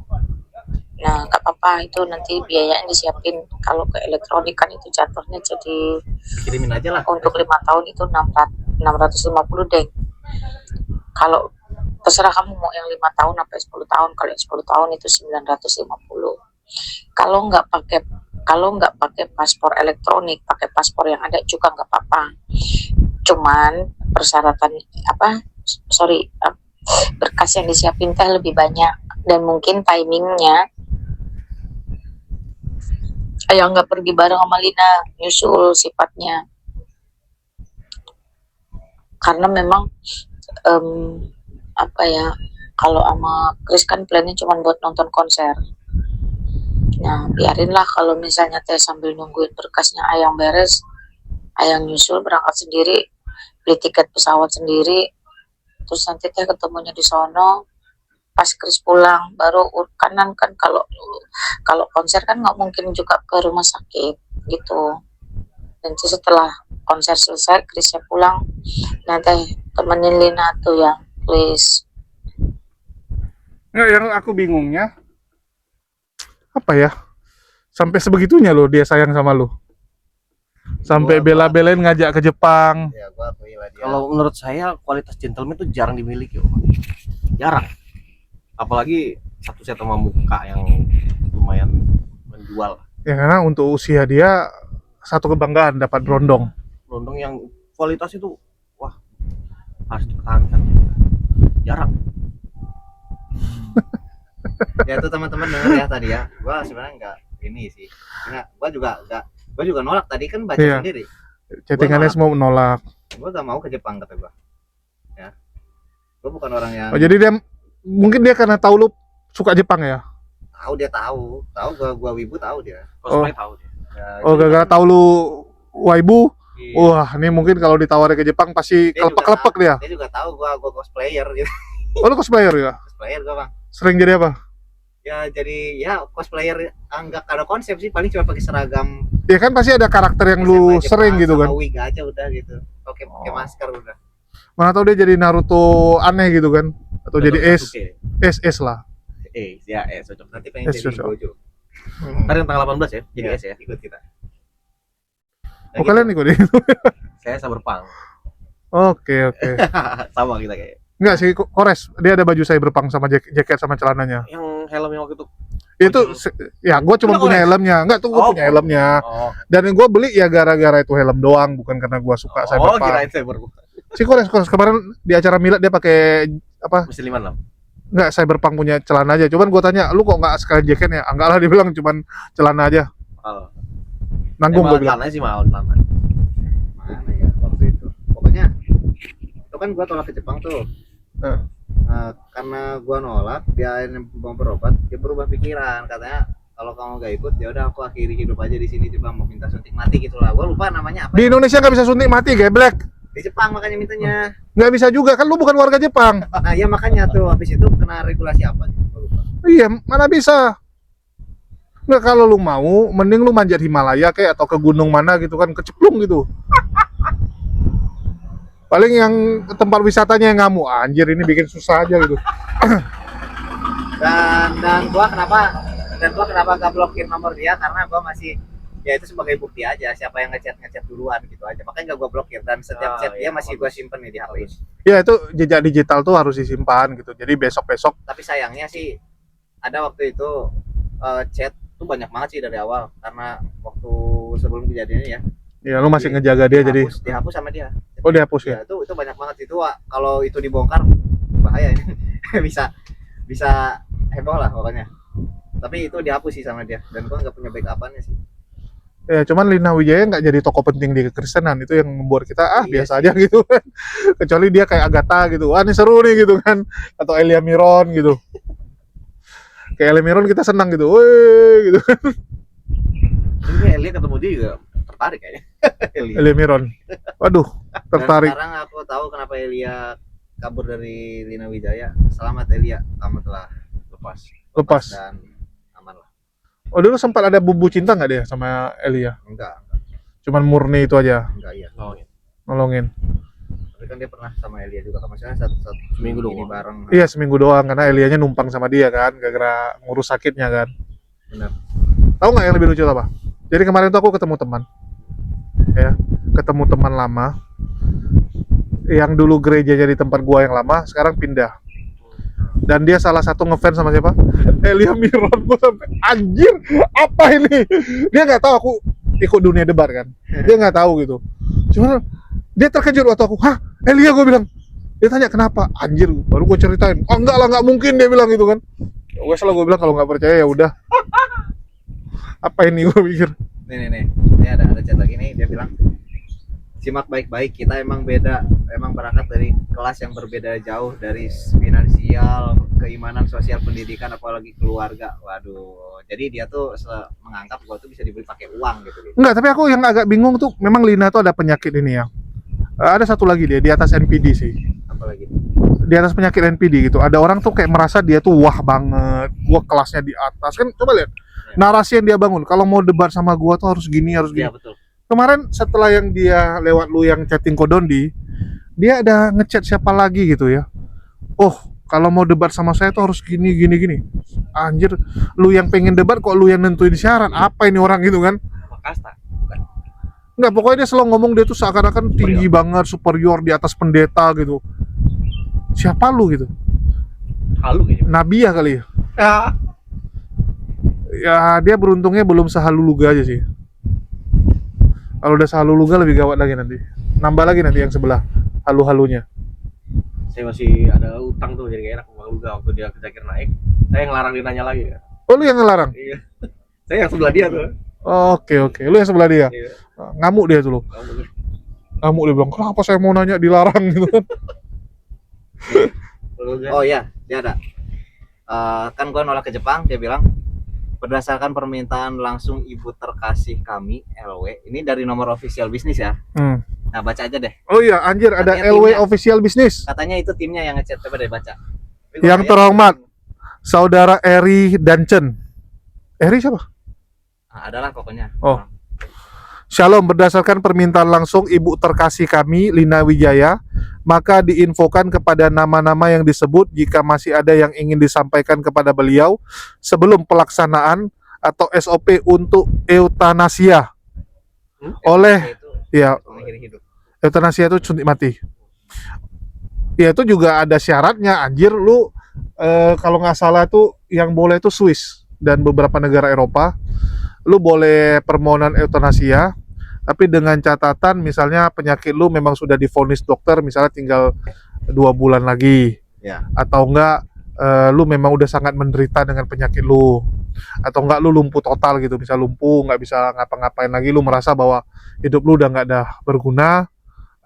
Nah gak apa-apa, itu nanti biayanya disiapin. Kalau ke elektronik kan itu jatuhnya jadi Kirimin aja lah. untuk 5 tahun itu 650 deh. Kalau terserah kamu mau yang 5 tahun sampai 10 tahun. Kalau yang 10 tahun itu 950. Kalau nggak pakai paspor elektronik, pakai paspor yang ada juga nggak apa-apa. Cuman persyaratan berkas yang disiapin teh lebih banyak, dan mungkin timingnya yang nggak pergi bareng sama Lina, nyusul sifatnya. Karena memang kalau sama Chris kan plannya cuma buat nonton konser. Nah biarinlah kalau misalnya teh sambil nungguin berkasnya Ayang beres, Ayang nyusul berangkat sendiri, beli tiket pesawat sendiri, terus nanti teh ketemunya di sono. Pas Chris pulang baru kanan kan, kalau konser kan nggak mungkin juga ke rumah sakit gitu. Dan setelah konser selesai Chrisnya pulang, nanti temenin Lina tuh yang please. Nggak, yang aku bingungnya apa ya? Sampai sebegitunya loh dia sayang sama lu. Sampai bela-belain ngajak ke Jepang. Ya gua akui lah dia. Kalau menurut saya kualitas gentleman itu jarang dimiliki, Om. Jarang. Apalagi satu set sama muka yang lumayan menjual. Ya karena untuk usia dia satu kebanggaan dapat berondong. Rondong yang kualitas itu wah harus dipertahankan. Jarang. Ya itu teman-teman denger ya tadi ya. Gua sebenarnya enggak ini sih. Karena gua juga nolak tadi kan baca Iya. sendiri. Chattingannya semua menolak. Gua gak mau ke Jepang kata gua. Ya. Gua bukan orang yang Oh, jadi dia mungkin dia karena tahu lu suka Jepang ya. dia tahu gua wibu tahu dia. Cosplay tahu dia. Ya, Oh, jadi gara-gara tahu lu waibu. iya. Wah, ini mungkin kalau ditawarin ke Jepang pasti Dia juga kelepek-kelepek dia. Dia juga tahu gua cosplayer gitu. Oh, lu cosplayer ya? Cosplayer gua, Bang. Sering jadi apa? Ya jadi ya cosplayer enggak ada konsep sih, paling cuma pakai seragam Ya kan pasti ada karakter yang lu SMA Jepang sering gitu sama kan. wig aja udah gitu. Pakai Oh. masker udah. Mana tahu dia jadi Naruto aneh gitu kan. Atau jadi S lah. Cocok. Nanti pengen Yes, jadi cocok. Gojo. Ntar yang tanggal 18 ya, jadi Iya, S ya. ikut kita. Oh, kalian ikut itu. Saya Cyberpunk. Oke. Sama kita kayak. Enggak sih, Kores. Dia ada baju Cyberpunk sama jaket sama celananya. Yang helm yang waktu itu. Itu ya gua cuma Punya punya Kores? helmnya. Enggak tuh gua Oh, punya helmnya. Oh, Dan gua beli ya gara-gara itu helm doang, bukan karena gua suka Cyberpunk. kirain Cyberpunk. Si Kores kemarin di acara Milad dia pakai apa? Mesti 56. Enggak, Cyberpunk punya celana aja. Cuman gua tanya, "Lu kok enggak sekalian jaketnya?" Enggak lah, dia bilang cuman celana aja. Mahal. Nanggung gua bilang. Celananya sih mahal celana. Mana ya waktu itu. Pokoknya itu kan gua tolak ke Jepang tuh. Eh. Karena gua nolak, dia mau berobat, dia berubah pikiran, katanya kalau kamu gak ikut ya udah aku akhiri hidup aja di sini, coba mau minta suntik mati gitu lah. Gua lupa namanya apa. Di Indonesia nggak bisa suntik mati, geblek. Di Jepang makanya mintanya. Nggak bisa juga, kan lu bukan warga Jepang. Nah, ya makanya tuh habis itu kena regulasi apa gitu, gua lupa. Iya, mana bisa. Nggak, kalau lu mau, mending lu manjat Himalaya kayak atau ke gunung mana gitu kan, keceplung gitu. Paling yang tempat wisatanya yang ngamuk, anjir ini bikin susah aja gitu. Dan gua kenapa gak blokir nomor dia, karena gua masih ya itu sebagai bukti aja siapa yang ngechat duluan gitu aja, makanya gak gua blokir, dan setiap chat dia masih gua simpen nih di HP. Ya itu jejak digital tuh harus disimpan gitu. Jadi besok-besok Tapi sayangnya sih ada waktu itu chat tuh banyak banget sih dari awal, karena waktu sebelum kejadiannya ya ya lu masih ngejaga dia jadi. dihapus sama dia. Oh, dihapus ya. Ya itu banyak banget itu, Wak. Kalau itu dibongkar bahaya ini. bisa heboh lah pokoknya. Tapi itu dihapus sih sama dia, dan gua nggak punya backup-annya sih. Ya cuman Lina Wijaya nggak jadi tokoh penting di kekristenan, itu yang membuat kita Iya biasa sih. aja gitu kan. Kecuali dia kayak Agatha gitu, ini seru nih gitu kan, atau Elia Miron gitu. Kayak Elia Miron kita senang gitu, weh gitu. Ini Elia ketemu dia juga tertarik kayaknya. Elia Miron, waduh tertarik. Dan sekarang aku tahu kenapa Elia kabur dari Lina Wijaya. Selamat Elia, kamu telah Lepas. dan aman lah. Oh, dulu sempat ada bumbu cinta nggak dia sama Elia? Enggak Cuman murni itu aja, iya. Oh, iya. nolongin. Tapi kan dia pernah sama Elia juga, maksudnya satu Seminggu ini doang. bareng. Iya, seminggu doang karena Elianya numpang sama dia kan, gara-gara ngurus sakitnya kan. Benar. Tahu nggak yang lebih lucu apa? Jadi kemarin tuh aku ketemu teman, ya, ketemu teman lama, yang dulu gerejanya di tempat gua yang lama, sekarang pindah. Dan dia salah satu ngefans sama siapa? Elia Miron. Gua sampai anjir, apa ini? Dia nggak tahu aku ikut dunia debat kan. Dia nggak tahu gitu. Cuman dia terkejut waktu aku, hah, Elia, gue bilang. Dia tanya kenapa? Anjir, baru gue ceritain. Oh enggak lah, nggak mungkin, dia bilang gitu kan. Wes lah, gue bilang kalau nggak percaya ya udah. Apa ini, gue pikir. Nih. Ini ada chat lagi nih, dia bilang simak baik-baik, kita emang beda, emang berangkat dari kelas yang berbeda jauh, dari finansial, keimanan, sosial, pendidikan, apalagi keluarga. Waduh, jadi dia tuh menganggap gua tuh bisa dibeli pakai uang gitu. Enggak, tapi aku yang agak bingung tuh, memang Lina tuh ada penyakit ini ya. Ada satu lagi dia di atas NPD sih. Apalagi Di atas penyakit NPD gitu. Ada orang tuh kayak merasa dia tuh wah banget, gua kelasnya di atas. Kan coba lihat narasi yang dia bangun. Kalau mau debat sama gua tuh harus gini, harus gini. ya betul. Kemarin setelah yang dia lewat lu yang chatting Kodondi, dia ada ngechat siapa lagi gitu ya. Oh, kalau mau debat sama saya tuh harus gini. Anjir, lu yang pengen debat kok lu yang nentuin syarat. Apa ini orang gitu kan? Makasta. Enggak, pokoknya dia selalu ngomong dia tuh seakan-akan tinggi banget, superior di atas pendeta gitu. Siapa lu gitu? Halu kayaknya. Nabi ya kali ya? Ya. Ya dia beruntungnya belum sehaluluga aja sih. Kalau udah sehaluluga lebih gawat lagi nanti. Nambah lagi nanti yang sebelah halu-halunya. Saya masih ada utang tuh, jadi gak enak sama Luga waktu dia kejar naik. Saya yang ngelarang dia nanya lagi ya. Oh lu yang ngelarang? Iya. Saya yang sebelah dia tuh. Oke, lu yang sebelah dia. Iya. Ngamuk dia tuh lo. Ngamuk dia bilang, kenapa saya mau nanya dilarang gitu kan. Oh iya, dia ada. Kan gua nolak ke Jepang, dia bilang berdasarkan permintaan langsung ibu terkasih kami LW. Ini dari nomor official bisnis ya. Nah, baca aja deh. Oh iya, anjir ada Katanya LW timnya. official bisnis. Katanya itu timnya yang ngechat, coba deh baca. Tapi gua Yang kayak- terhormat, Saudara Eri Dancen. Eri siapa? adalah pokoknya. Oh. Shalom, berdasarkan permintaan langsung Ibu terkasih kami, Lina Wijaya, maka diinfokan kepada nama-nama yang disebut jika masih ada yang ingin disampaikan kepada beliau sebelum pelaksanaan atau SOP untuk eutanasia. Oleh, Itu ya, mengakhiri hidup. eutanasia itu suntik mati. Ya itu juga ada syaratnya, anjir lu kalau nggak salah tuh yang boleh itu Swiss dan beberapa negara Eropa. Lu boleh permohonan eutanasia, tapi dengan catatan misalnya penyakit lu memang sudah divonis dokter, misalnya tinggal 2 bulan lagi, Ya. atau enggak lu memang udah sangat menderita dengan penyakit lu, atau enggak lu lumpuh total gitu, bisa lumpuh, nggak bisa ngapa-ngapain lagi, lu merasa bahwa hidup lu udah nggak ada berguna,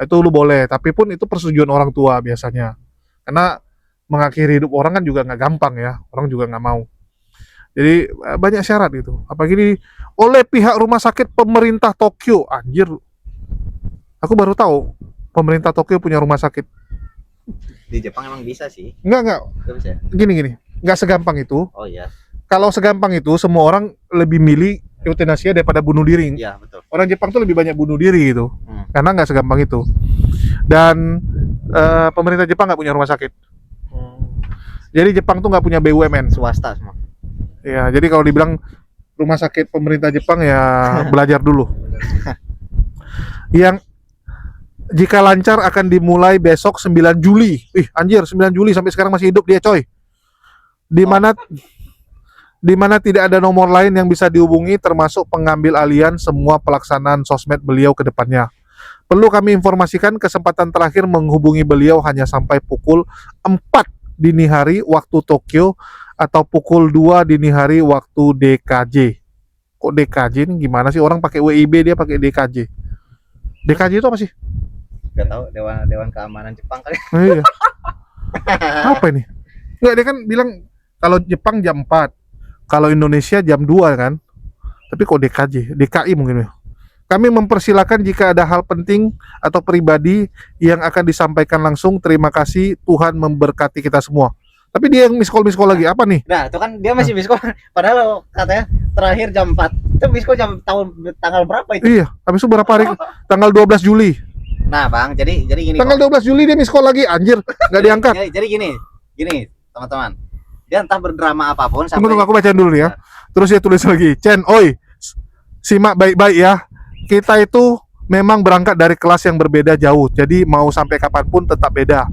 itu lu boleh. Tapi pun itu persetujuan orang tua biasanya, karena mengakhiri hidup orang kan juga nggak gampang ya, orang juga nggak mau. Jadi banyak syarat gitu. Apalagi oleh pihak rumah sakit pemerintah Tokyo. Anjir, aku baru tahu pemerintah Tokyo punya rumah sakit. Di Jepang emang bisa sih. Enggak, Itu bisa. gini. Nggak segampang itu. Oh iya. Kalau segampang itu, semua orang lebih milih eutanasia daripada bunuh diri. Iya, betul. Orang Jepang tuh lebih banyak bunuh diri gitu. Hmm. Karena nggak segampang itu. Dan pemerintah Jepang nggak punya rumah sakit. Jadi Jepang tuh nggak punya BUMN. Swasta semua. Ya, jadi kalau dibilang rumah sakit pemerintah Jepang ya belajar dulu. Yang jika lancar akan dimulai besok 9 Juli. Anjir, 9 Juli sampai sekarang masih hidup dia, coy. Di mana tidak ada nomor lain yang bisa dihubungi termasuk pengambil alian semua pelaksanaan sosmed beliau ke depannya. Perlu kami informasikan kesempatan terakhir menghubungi beliau hanya sampai pukul 4 dini hari waktu Tokyo atau pukul 2 dini hari waktu DKJ. Kok DKJ ini gimana sih, orang pakai WIB dia pakai DKJ. DKJ itu apa sih? Gak tahu, Dewan Keamanan Jepang kali. Iya. Apa ini? Enggak, dia kan bilang kalau Jepang jam 4, kalau Indonesia jam 2 kan. Tapi kok DKJ, DKI mungkin ya. Kami mempersilakan jika ada hal penting atau pribadi yang akan disampaikan langsung. Terima kasih, Tuhan memberkati kita semua. Tapi dia yang miss call lagi, apa nih? Nah, itu kan dia masih misko. Padahal katanya terakhir jam 4. Itu misko tanggal berapa itu? Iya, habis itu berapa hari? Tanggal 12 Juli. Nah, Bang, jadi gini. Tanggal 12 Juli dia miss call lagi, anjir, nggak diangkat. Jadi gini, teman-teman. Dia entah berdrama apapun Tunggu, sampai aku bacain dulu nih ya. Terus dia tulis lagi, Chen, oi, simak baik-baik ya. Kita itu memang berangkat dari kelas yang berbeda jauh, jadi mau sampai kapanpun tetap beda.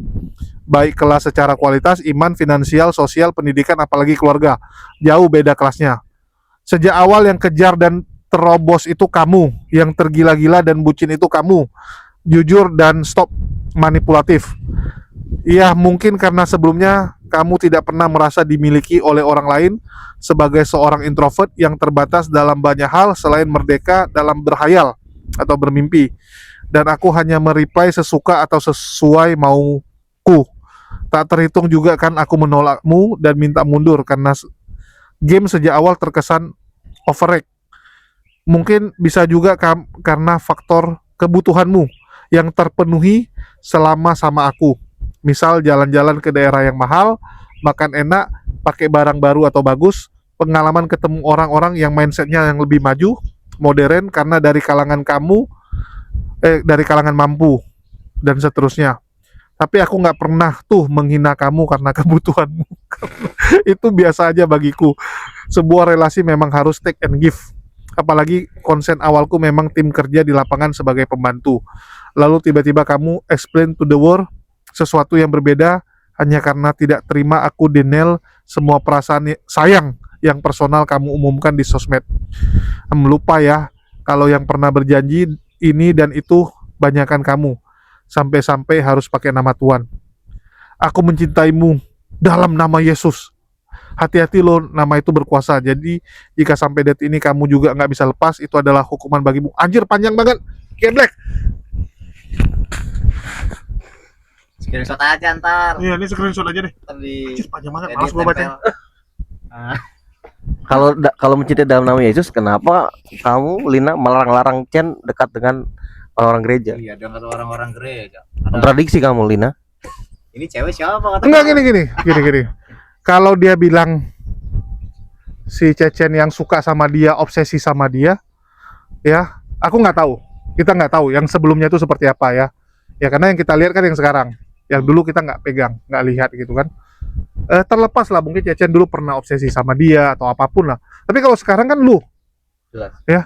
Baik kelas secara kualitas, iman, finansial, sosial, pendidikan, apalagi keluarga. Jauh beda kelasnya. Sejak awal yang kejar dan terobos itu kamu, yang tergila-gila dan bucin itu kamu. Jujur dan stop manipulatif. Iya, mungkin karena sebelumnya kamu tidak pernah merasa dimiliki oleh orang lain sebagai seorang introvert yang terbatas dalam banyak hal selain merdeka dalam berhayal atau bermimpi. Dan aku hanya mereply sesuka atau sesuai mauku. Tak terhitung juga kan aku menolakmu dan minta mundur karena game sejak awal terkesan overrated. Mungkin bisa juga karena faktor kebutuhanmu yang terpenuhi selama sama aku. Misal jalan-jalan ke daerah yang mahal, makan enak, pakai barang baru atau bagus, pengalaman ketemu orang-orang yang mindsetnya yang lebih maju, modern karena dari kalangan dari kalangan mampu, dan seterusnya. Tapi aku nggak pernah tuh menghina kamu karena kebutuhanmu. Itu biasa aja bagiku. Sebuah relasi memang harus take and give. Apalagi konsen awalku memang tim kerja di lapangan sebagai pembantu. Lalu tiba-tiba kamu explain to the world sesuatu yang berbeda hanya karena tidak terima aku denial semua perasaan sayang yang personal kamu umumkan di sosmed. Lupa ya, kalau yang pernah berjanji ini dan itu banyakan kamu. Sampai-sampai harus pakai nama Tuhan. Aku mencintaimu dalam nama Yesus. Hati-hati loh, nama itu berkuasa. Jadi jika sampai detik ini kamu juga nggak bisa lepas, itu adalah hukuman bagimu. Anjir, panjang banget. Black. Screenshot aja ntar. Iya, ini screenshot aja deh. Ntar di Anjir, panjang banget. edit, Malas gua baca. tempel. Ah, Kalau mencintai dalam nama Yesus, kenapa kamu Lina melarang-larang Chen dekat dengan orang-orang gereja? iya, dengan orang-orang gereja. Ada, Kontradiksi kamu Lina. ini cewek siapa kata? Enggak, gini. Kalau dia bilang si Cecen yang suka sama dia, obsesi sama dia, ya, aku nggak tahu. Kita nggak tahu yang sebelumnya itu seperti apa ya. Ya karena yang kita lihat kan yang sekarang. Yang dulu kita nggak pegang, nggak lihat gitu kan. Terlepas lah mungkin Cecen dulu pernah obsesi sama dia atau apapun lah. Tapi kalau sekarang kan lu, Jelas. ya,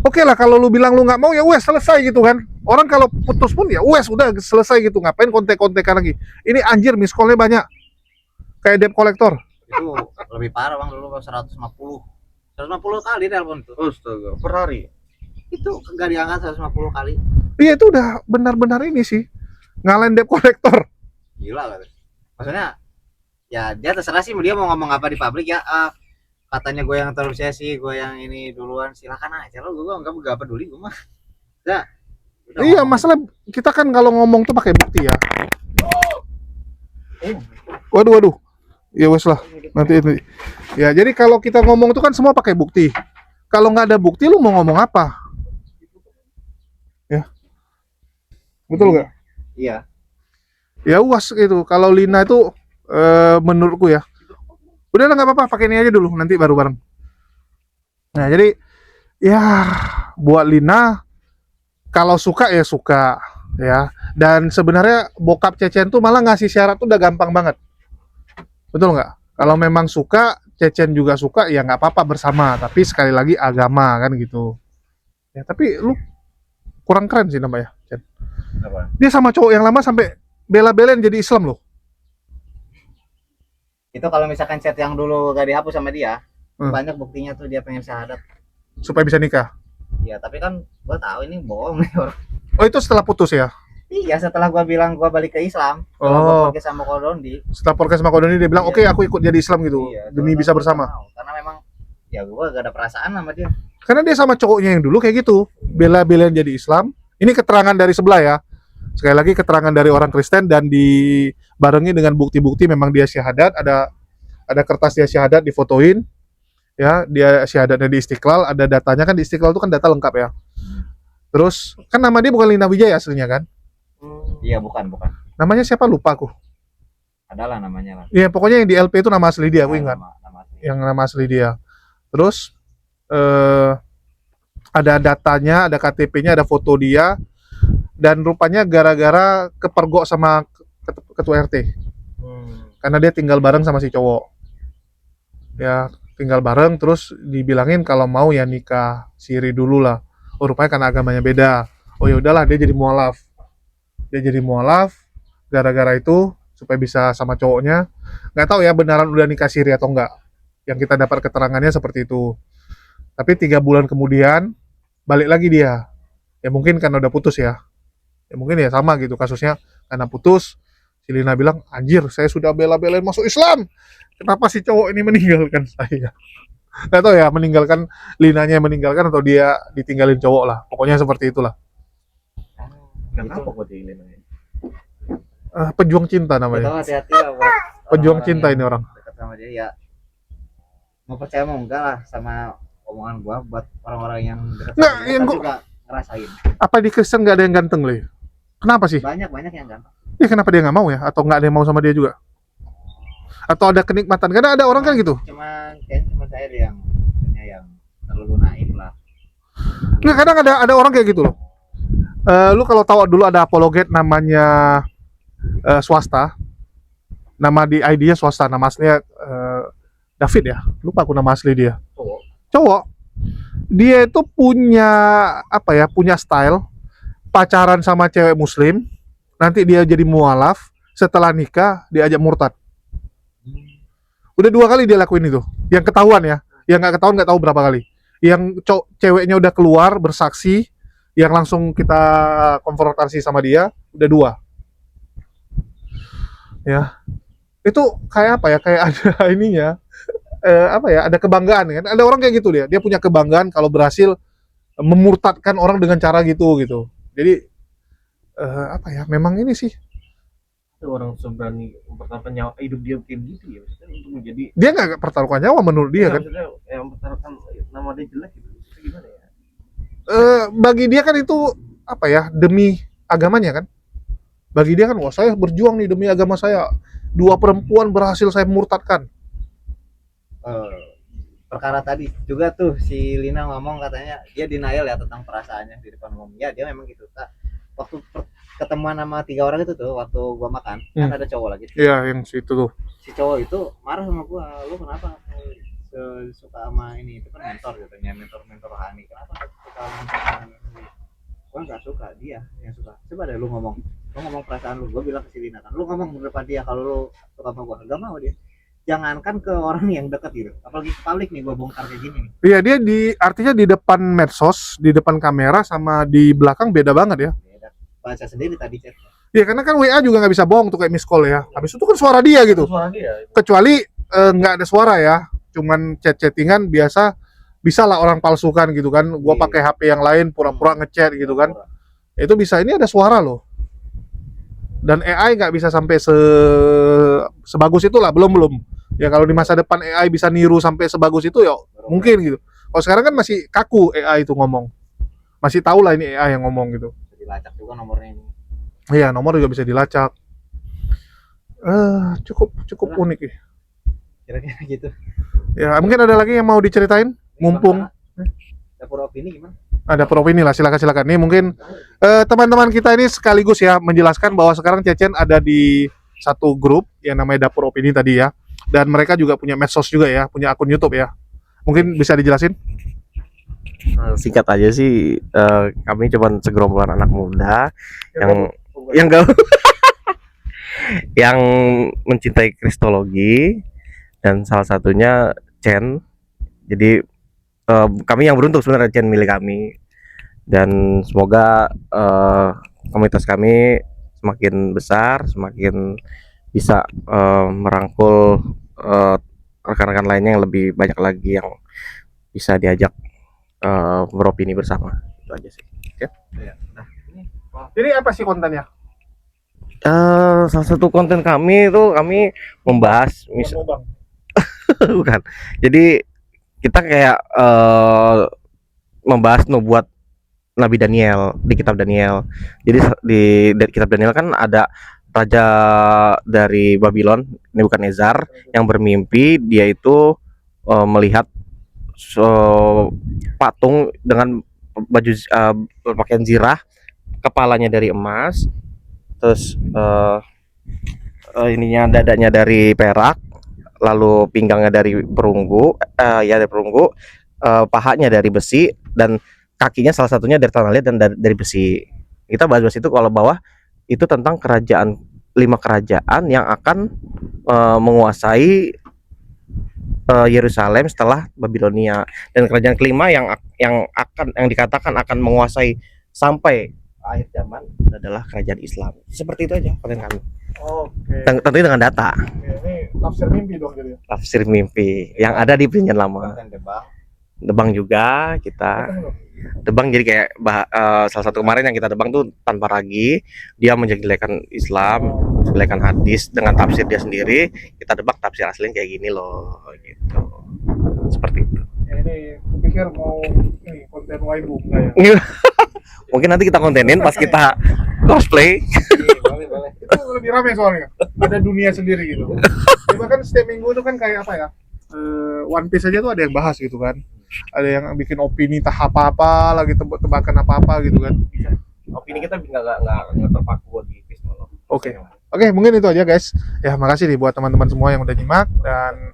oke lah kalau lu bilang lu nggak mau ya wes selesai gitu kan. Orang kalau putus pun ya wes udah selesai gitu. Ngapain kontek-kontekan lagi? Ini anjir miss call-nya banyak. Kayak debt collector. Itu lebih parah bang, dulu 150 kali telepon tuh. Astaga, per hari. Itu nggak diangkat 150 kali. Iya itu udah benar-benar ini sih ngalahin debt collector. Gila kan? Maksudnya ya dia terserah sih dia mau ngomong apa di publik ya. Katanya gue yang terobsesi, gue yang ini duluan, silakan aja lo, gue nggak peduli gue mah. Ya, udah Iya ngomong. masalah kita kan kalau ngomong tuh pakai bukti ya. Waduh. Ya wes lah nanti ini. Ya jadi kalau kita ngomong tuh kan semua pakai bukti. Kalau nggak ada bukti lu mau ngomong apa? Ya. Betul nggak? Iya. Ya uas gitu. Kalau Lina itu menurutku ya. Udah lah nggak apa-apa, pakai ini aja dulu nanti baru bareng. Nah jadi ya buat Lina kalau suka ya suka ya. Dan sebenarnya bokap Cecen tuh malah ngasih syarat tuh udah gampang banget. Betul nggak? Kalau memang suka, Cecen juga suka, ya nggak apa-apa bersama. Tapi sekali lagi agama kan gitu. Ya tapi lu kurang keren sih namanya, Cen. Apa? Dia sama cowok yang lama sampai bela-belain jadi Islam loh. Itu kalau misalkan chat yang dulu gak dihapus sama dia, Hmm. banyak buktinya tuh dia pengen syahadat. Supaya bisa nikah. Ya tapi kan gue tahu ini bohong nih orang. Oh itu setelah putus ya? Iya, setelah gue bilang gue balik ke Islam, Oh. gue podcast sama Kodondi. Setelah podcast sama Kodoni dia bilang, Iya. oke aku ikut jadi Islam gitu. Iya, Demi gua bisa nggak bersama. mau. Karena memang ya gue gak ada perasaan sama dia. Karena dia sama cowoknya yang dulu kayak gitu. Bela-belain jadi Islam. Ini keterangan dari sebelah ya. Sekali lagi keterangan dari orang Kristen dan dibarengi dengan bukti-bukti memang dia syahadat, ada kertas dia syahadat difotoin. Ya, dia syahadatnya di Istiqlal, ada datanya kan di Istiqlal itu kan data lengkap ya. Terus kan nama dia bukan Lina Wijaya aslinya kan? Iya, bukan. Namanya siapa lupa aku. Adalah namanya lah. Iya, pokoknya yang di LP itu nama asli dia, aku ingat. Nama asli. Yang nama asli dia. Terus ada datanya, ada KTP-nya, ada foto dia, dan rupanya gara-gara kepergok sama ketua RT, karena dia tinggal bareng sama si cowok. Ya tinggal bareng, terus dibilangin kalau mau ya nikah siri dulu lah. Oh rupanya karena agamanya beda. Oh ya udahlah dia jadi mualaf. Gara-gara itu supaya bisa sama cowoknya. Nggak tahu ya beneran udah nikah siri atau enggak. Yang kita dapat keterangannya seperti itu. Tapi 3 bulan kemudian balik lagi dia. Ya mungkin karena udah putus ya. Ya mungkin ya sama gitu kasusnya, karena putus. Si Lina bilang, anjir saya sudah bela-belain masuk Islam. Kenapa si cowok ini meninggalkan saya? Nggak tahu ya, meninggalkan Linanya yang meninggalkan atau dia ditinggalin cowok lah. Pokoknya seperti itulah. Kenapa kok diilin? Pejuang cinta Kita namanya. hati-hati lah buat Pejuang orang-orang cinta yang ini orang. dekat sama dia ya. Mau percaya mau enggak lah sama omongan gua, buat orang-orang yang dekat Nggak, sama dia yang kan gua- juga ngerasain. Apa di Kristen nggak ada yang ganteng Le? Kenapa sih? Banyak yang ganteng. Ya kenapa dia nggak mau ya? Atau nggak ada yang mau sama dia juga? Atau ada kenikmatan? Karena ada orang kan gitu. Kayaknya cuma saya deh yang maksudnya yang terlalu naif lah. Nggak, kadang ada orang kayak gitu loh. Lu kalau tahu dulu ada apologet namanya swasta. Nama di ID-nya swasta, nama aslinya David ya. Lupa aku nama asli dia. Cowok. dia itu punya apa ya, punya style pacaran sama cewek muslim, nanti dia jadi mualaf, setelah nikah diajak murtad. Udah 2 kali dia lakuin itu, yang ketahuan ya, yang nggak ketahuan nggak tahu berapa kali. Yang ceweknya udah keluar bersaksi, yang langsung kita konfrontasi sama dia udah 2 ya. Itu kayak apa ya, kayak ada ininya, apa ya, ada kebanggaan kan, ada orang kayak gitu, dia punya kebanggaan kalau berhasil memurtadkan orang dengan cara gitu gitu. Jadi apa ya, memang ini sih, Ada orang seberani mempertaruhkan nyawa hidup dia kayak gitu ya, maksudnya untuk menjadi dia nggak pertaruhkan nyawa menurut dia kan. maksudnya yang mempertaruhkan nama dia jelek gitu. Itu gimana ya? Bagi dia kan itu apa ya, demi agamanya kan. Bagi dia kan, wah saya berjuang nih demi agama saya, 2 perempuan berhasil saya murtadkan. Eh, perkara tadi juga tuh si Lina ngomong katanya dia denial ya tentang perasaannya di depan umum. Ya dia memang gitu. Waktu ketemuan sama 3 orang itu tuh, waktu gua makan kan ada cowok lagi. Iya, yang situ tuh. Si cowok itu marah sama gua, lu kenapa suka sama ini, itu kan mentor katanya, mentor rohani, kenapa suka sama ini? Gua nggak suka, dia yang suka. Coba deh lu ngomong perasaan lu. Gua bilang ke si Lina kan, lu ngomong di depan dia kalau lu suka sama gua. Gak mau dia, jangankan ke orang yang dekat gitu, apalagi ke publik nih, gua bongkar kayak gini nih. Iya, dia artinya di depan medsos, di depan kamera sama di belakang beda banget ya. Beda. Baca sendiri tadi chat. Iya, karena kan WA juga nggak bisa bohong tuh kayak miss call ya. Habis itu kan suara dia gitu. Suara dia. Kecuali nggak ada suara ya, cuman chattingan biasa, bisa lah orang palsukan gitu kan. Gua Iya. pakai HP yang lain pura-pura ngechat gitu kan. Itu bisa, ini ada suara loh. Dan AI nggak bisa sampai sebagus itulah, belum. Ya kalau di masa depan AI bisa niru sampai sebagus itu ya mungkin gitu. Kalau sekarang kan masih kaku AI itu ngomong. Masih tahu lah ini AI yang ngomong gitu. Bisa dilacak juga nomornya ini. Iya, nomor juga bisa dilacak. Cukup unik ya. Kira-kira gitu. Ya, mungkin ada lagi yang mau diceritain? Mumpung Dapur opini gimana? ada opini lah, silakan. Nih mungkin teman-teman kita ini sekaligus ya menjelaskan bahwa sekarang Cecen ada di satu grup yang namanya Dapur Opini tadi ya. Dan mereka juga punya medsos juga ya, punya akun YouTube ya. Mungkin bisa dijelasin? Singkat aja sih, kami cuma segerombolan anak muda yang gak yang mencintai kristologi, dan salah satunya Chen. Jadi kami yang beruntung sebenarnya, Chen milik kami, dan semoga komunitas kami semakin besar, semakin bisa merangkul rekan-rekan lainnya yang lebih banyak lagi yang bisa diajak beropini bersama. Itu aja sih. Jadi apa sih kontennya? Salah satu konten kami itu kami membahas Bang. bukan. Jadi kita kayak membahas nubuat Nabi Daniel di kitab Daniel. Jadi di kitab Daniel kan ada raja dari Babylon, Nebukadnezar, yang bermimpi dia itu melihat patung dengan baju berpakaian zirah, kepalanya dari emas, terus ininya dadanya dari perak, lalu pinggangnya dari perunggu, pahanya dari besi, dan kakinya salah satunya dari tanah liat dan dari besi. Kita bahas itu kalau bawah itu tentang 5 kerajaan yang akan menguasai Yerusalem setelah Babilonia, dan kerajaan kelima yang dikatakan akan menguasai sampai akhir zaman adalah kerajaan Islam. Seperti itu aja konten kami. Oke. Tentunya dengan data. Ini tafsir mimpi dong jadi. Tafsir mimpi yang ada di Perjanjian Lama. Debang juga kita. Debang jadi kayak salah satu kemarin yang kita debang tuh tanpa ragi, dia menjelekkan Islam, menjelekkan hadis dengan tafsir dia sendiri. Kita debak tafsir aslinya kayak gini loh, gitu. Seperti itu. Ya, ini kupikir mau ini konten waibu enggak ya? Mungkin nanti kita kontenin pas kita cosplay. Boleh. Itu lebih ramai soalnya. Ada dunia sendiri gitu. Cuma kan setiap minggu itu kan kayak apa ya? One Piece aja tuh ada yang bahas gitu kan. Ada yang bikin opini tahap apa lagi, tebak-tebakan apa gitu kan. Opini kita nggak terpaku di Oke, mungkin itu aja guys. Ya, makasih nih buat teman-teman semua yang udah nyimak, dan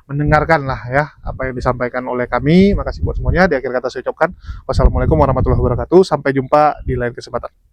mendengarkan lah ya apa yang disampaikan oleh kami. Makasih buat semuanya. Di akhir kata saya ucapkan wassalamualaikum warahmatullahi wabarakatuh. Sampai jumpa di lain kesempatan.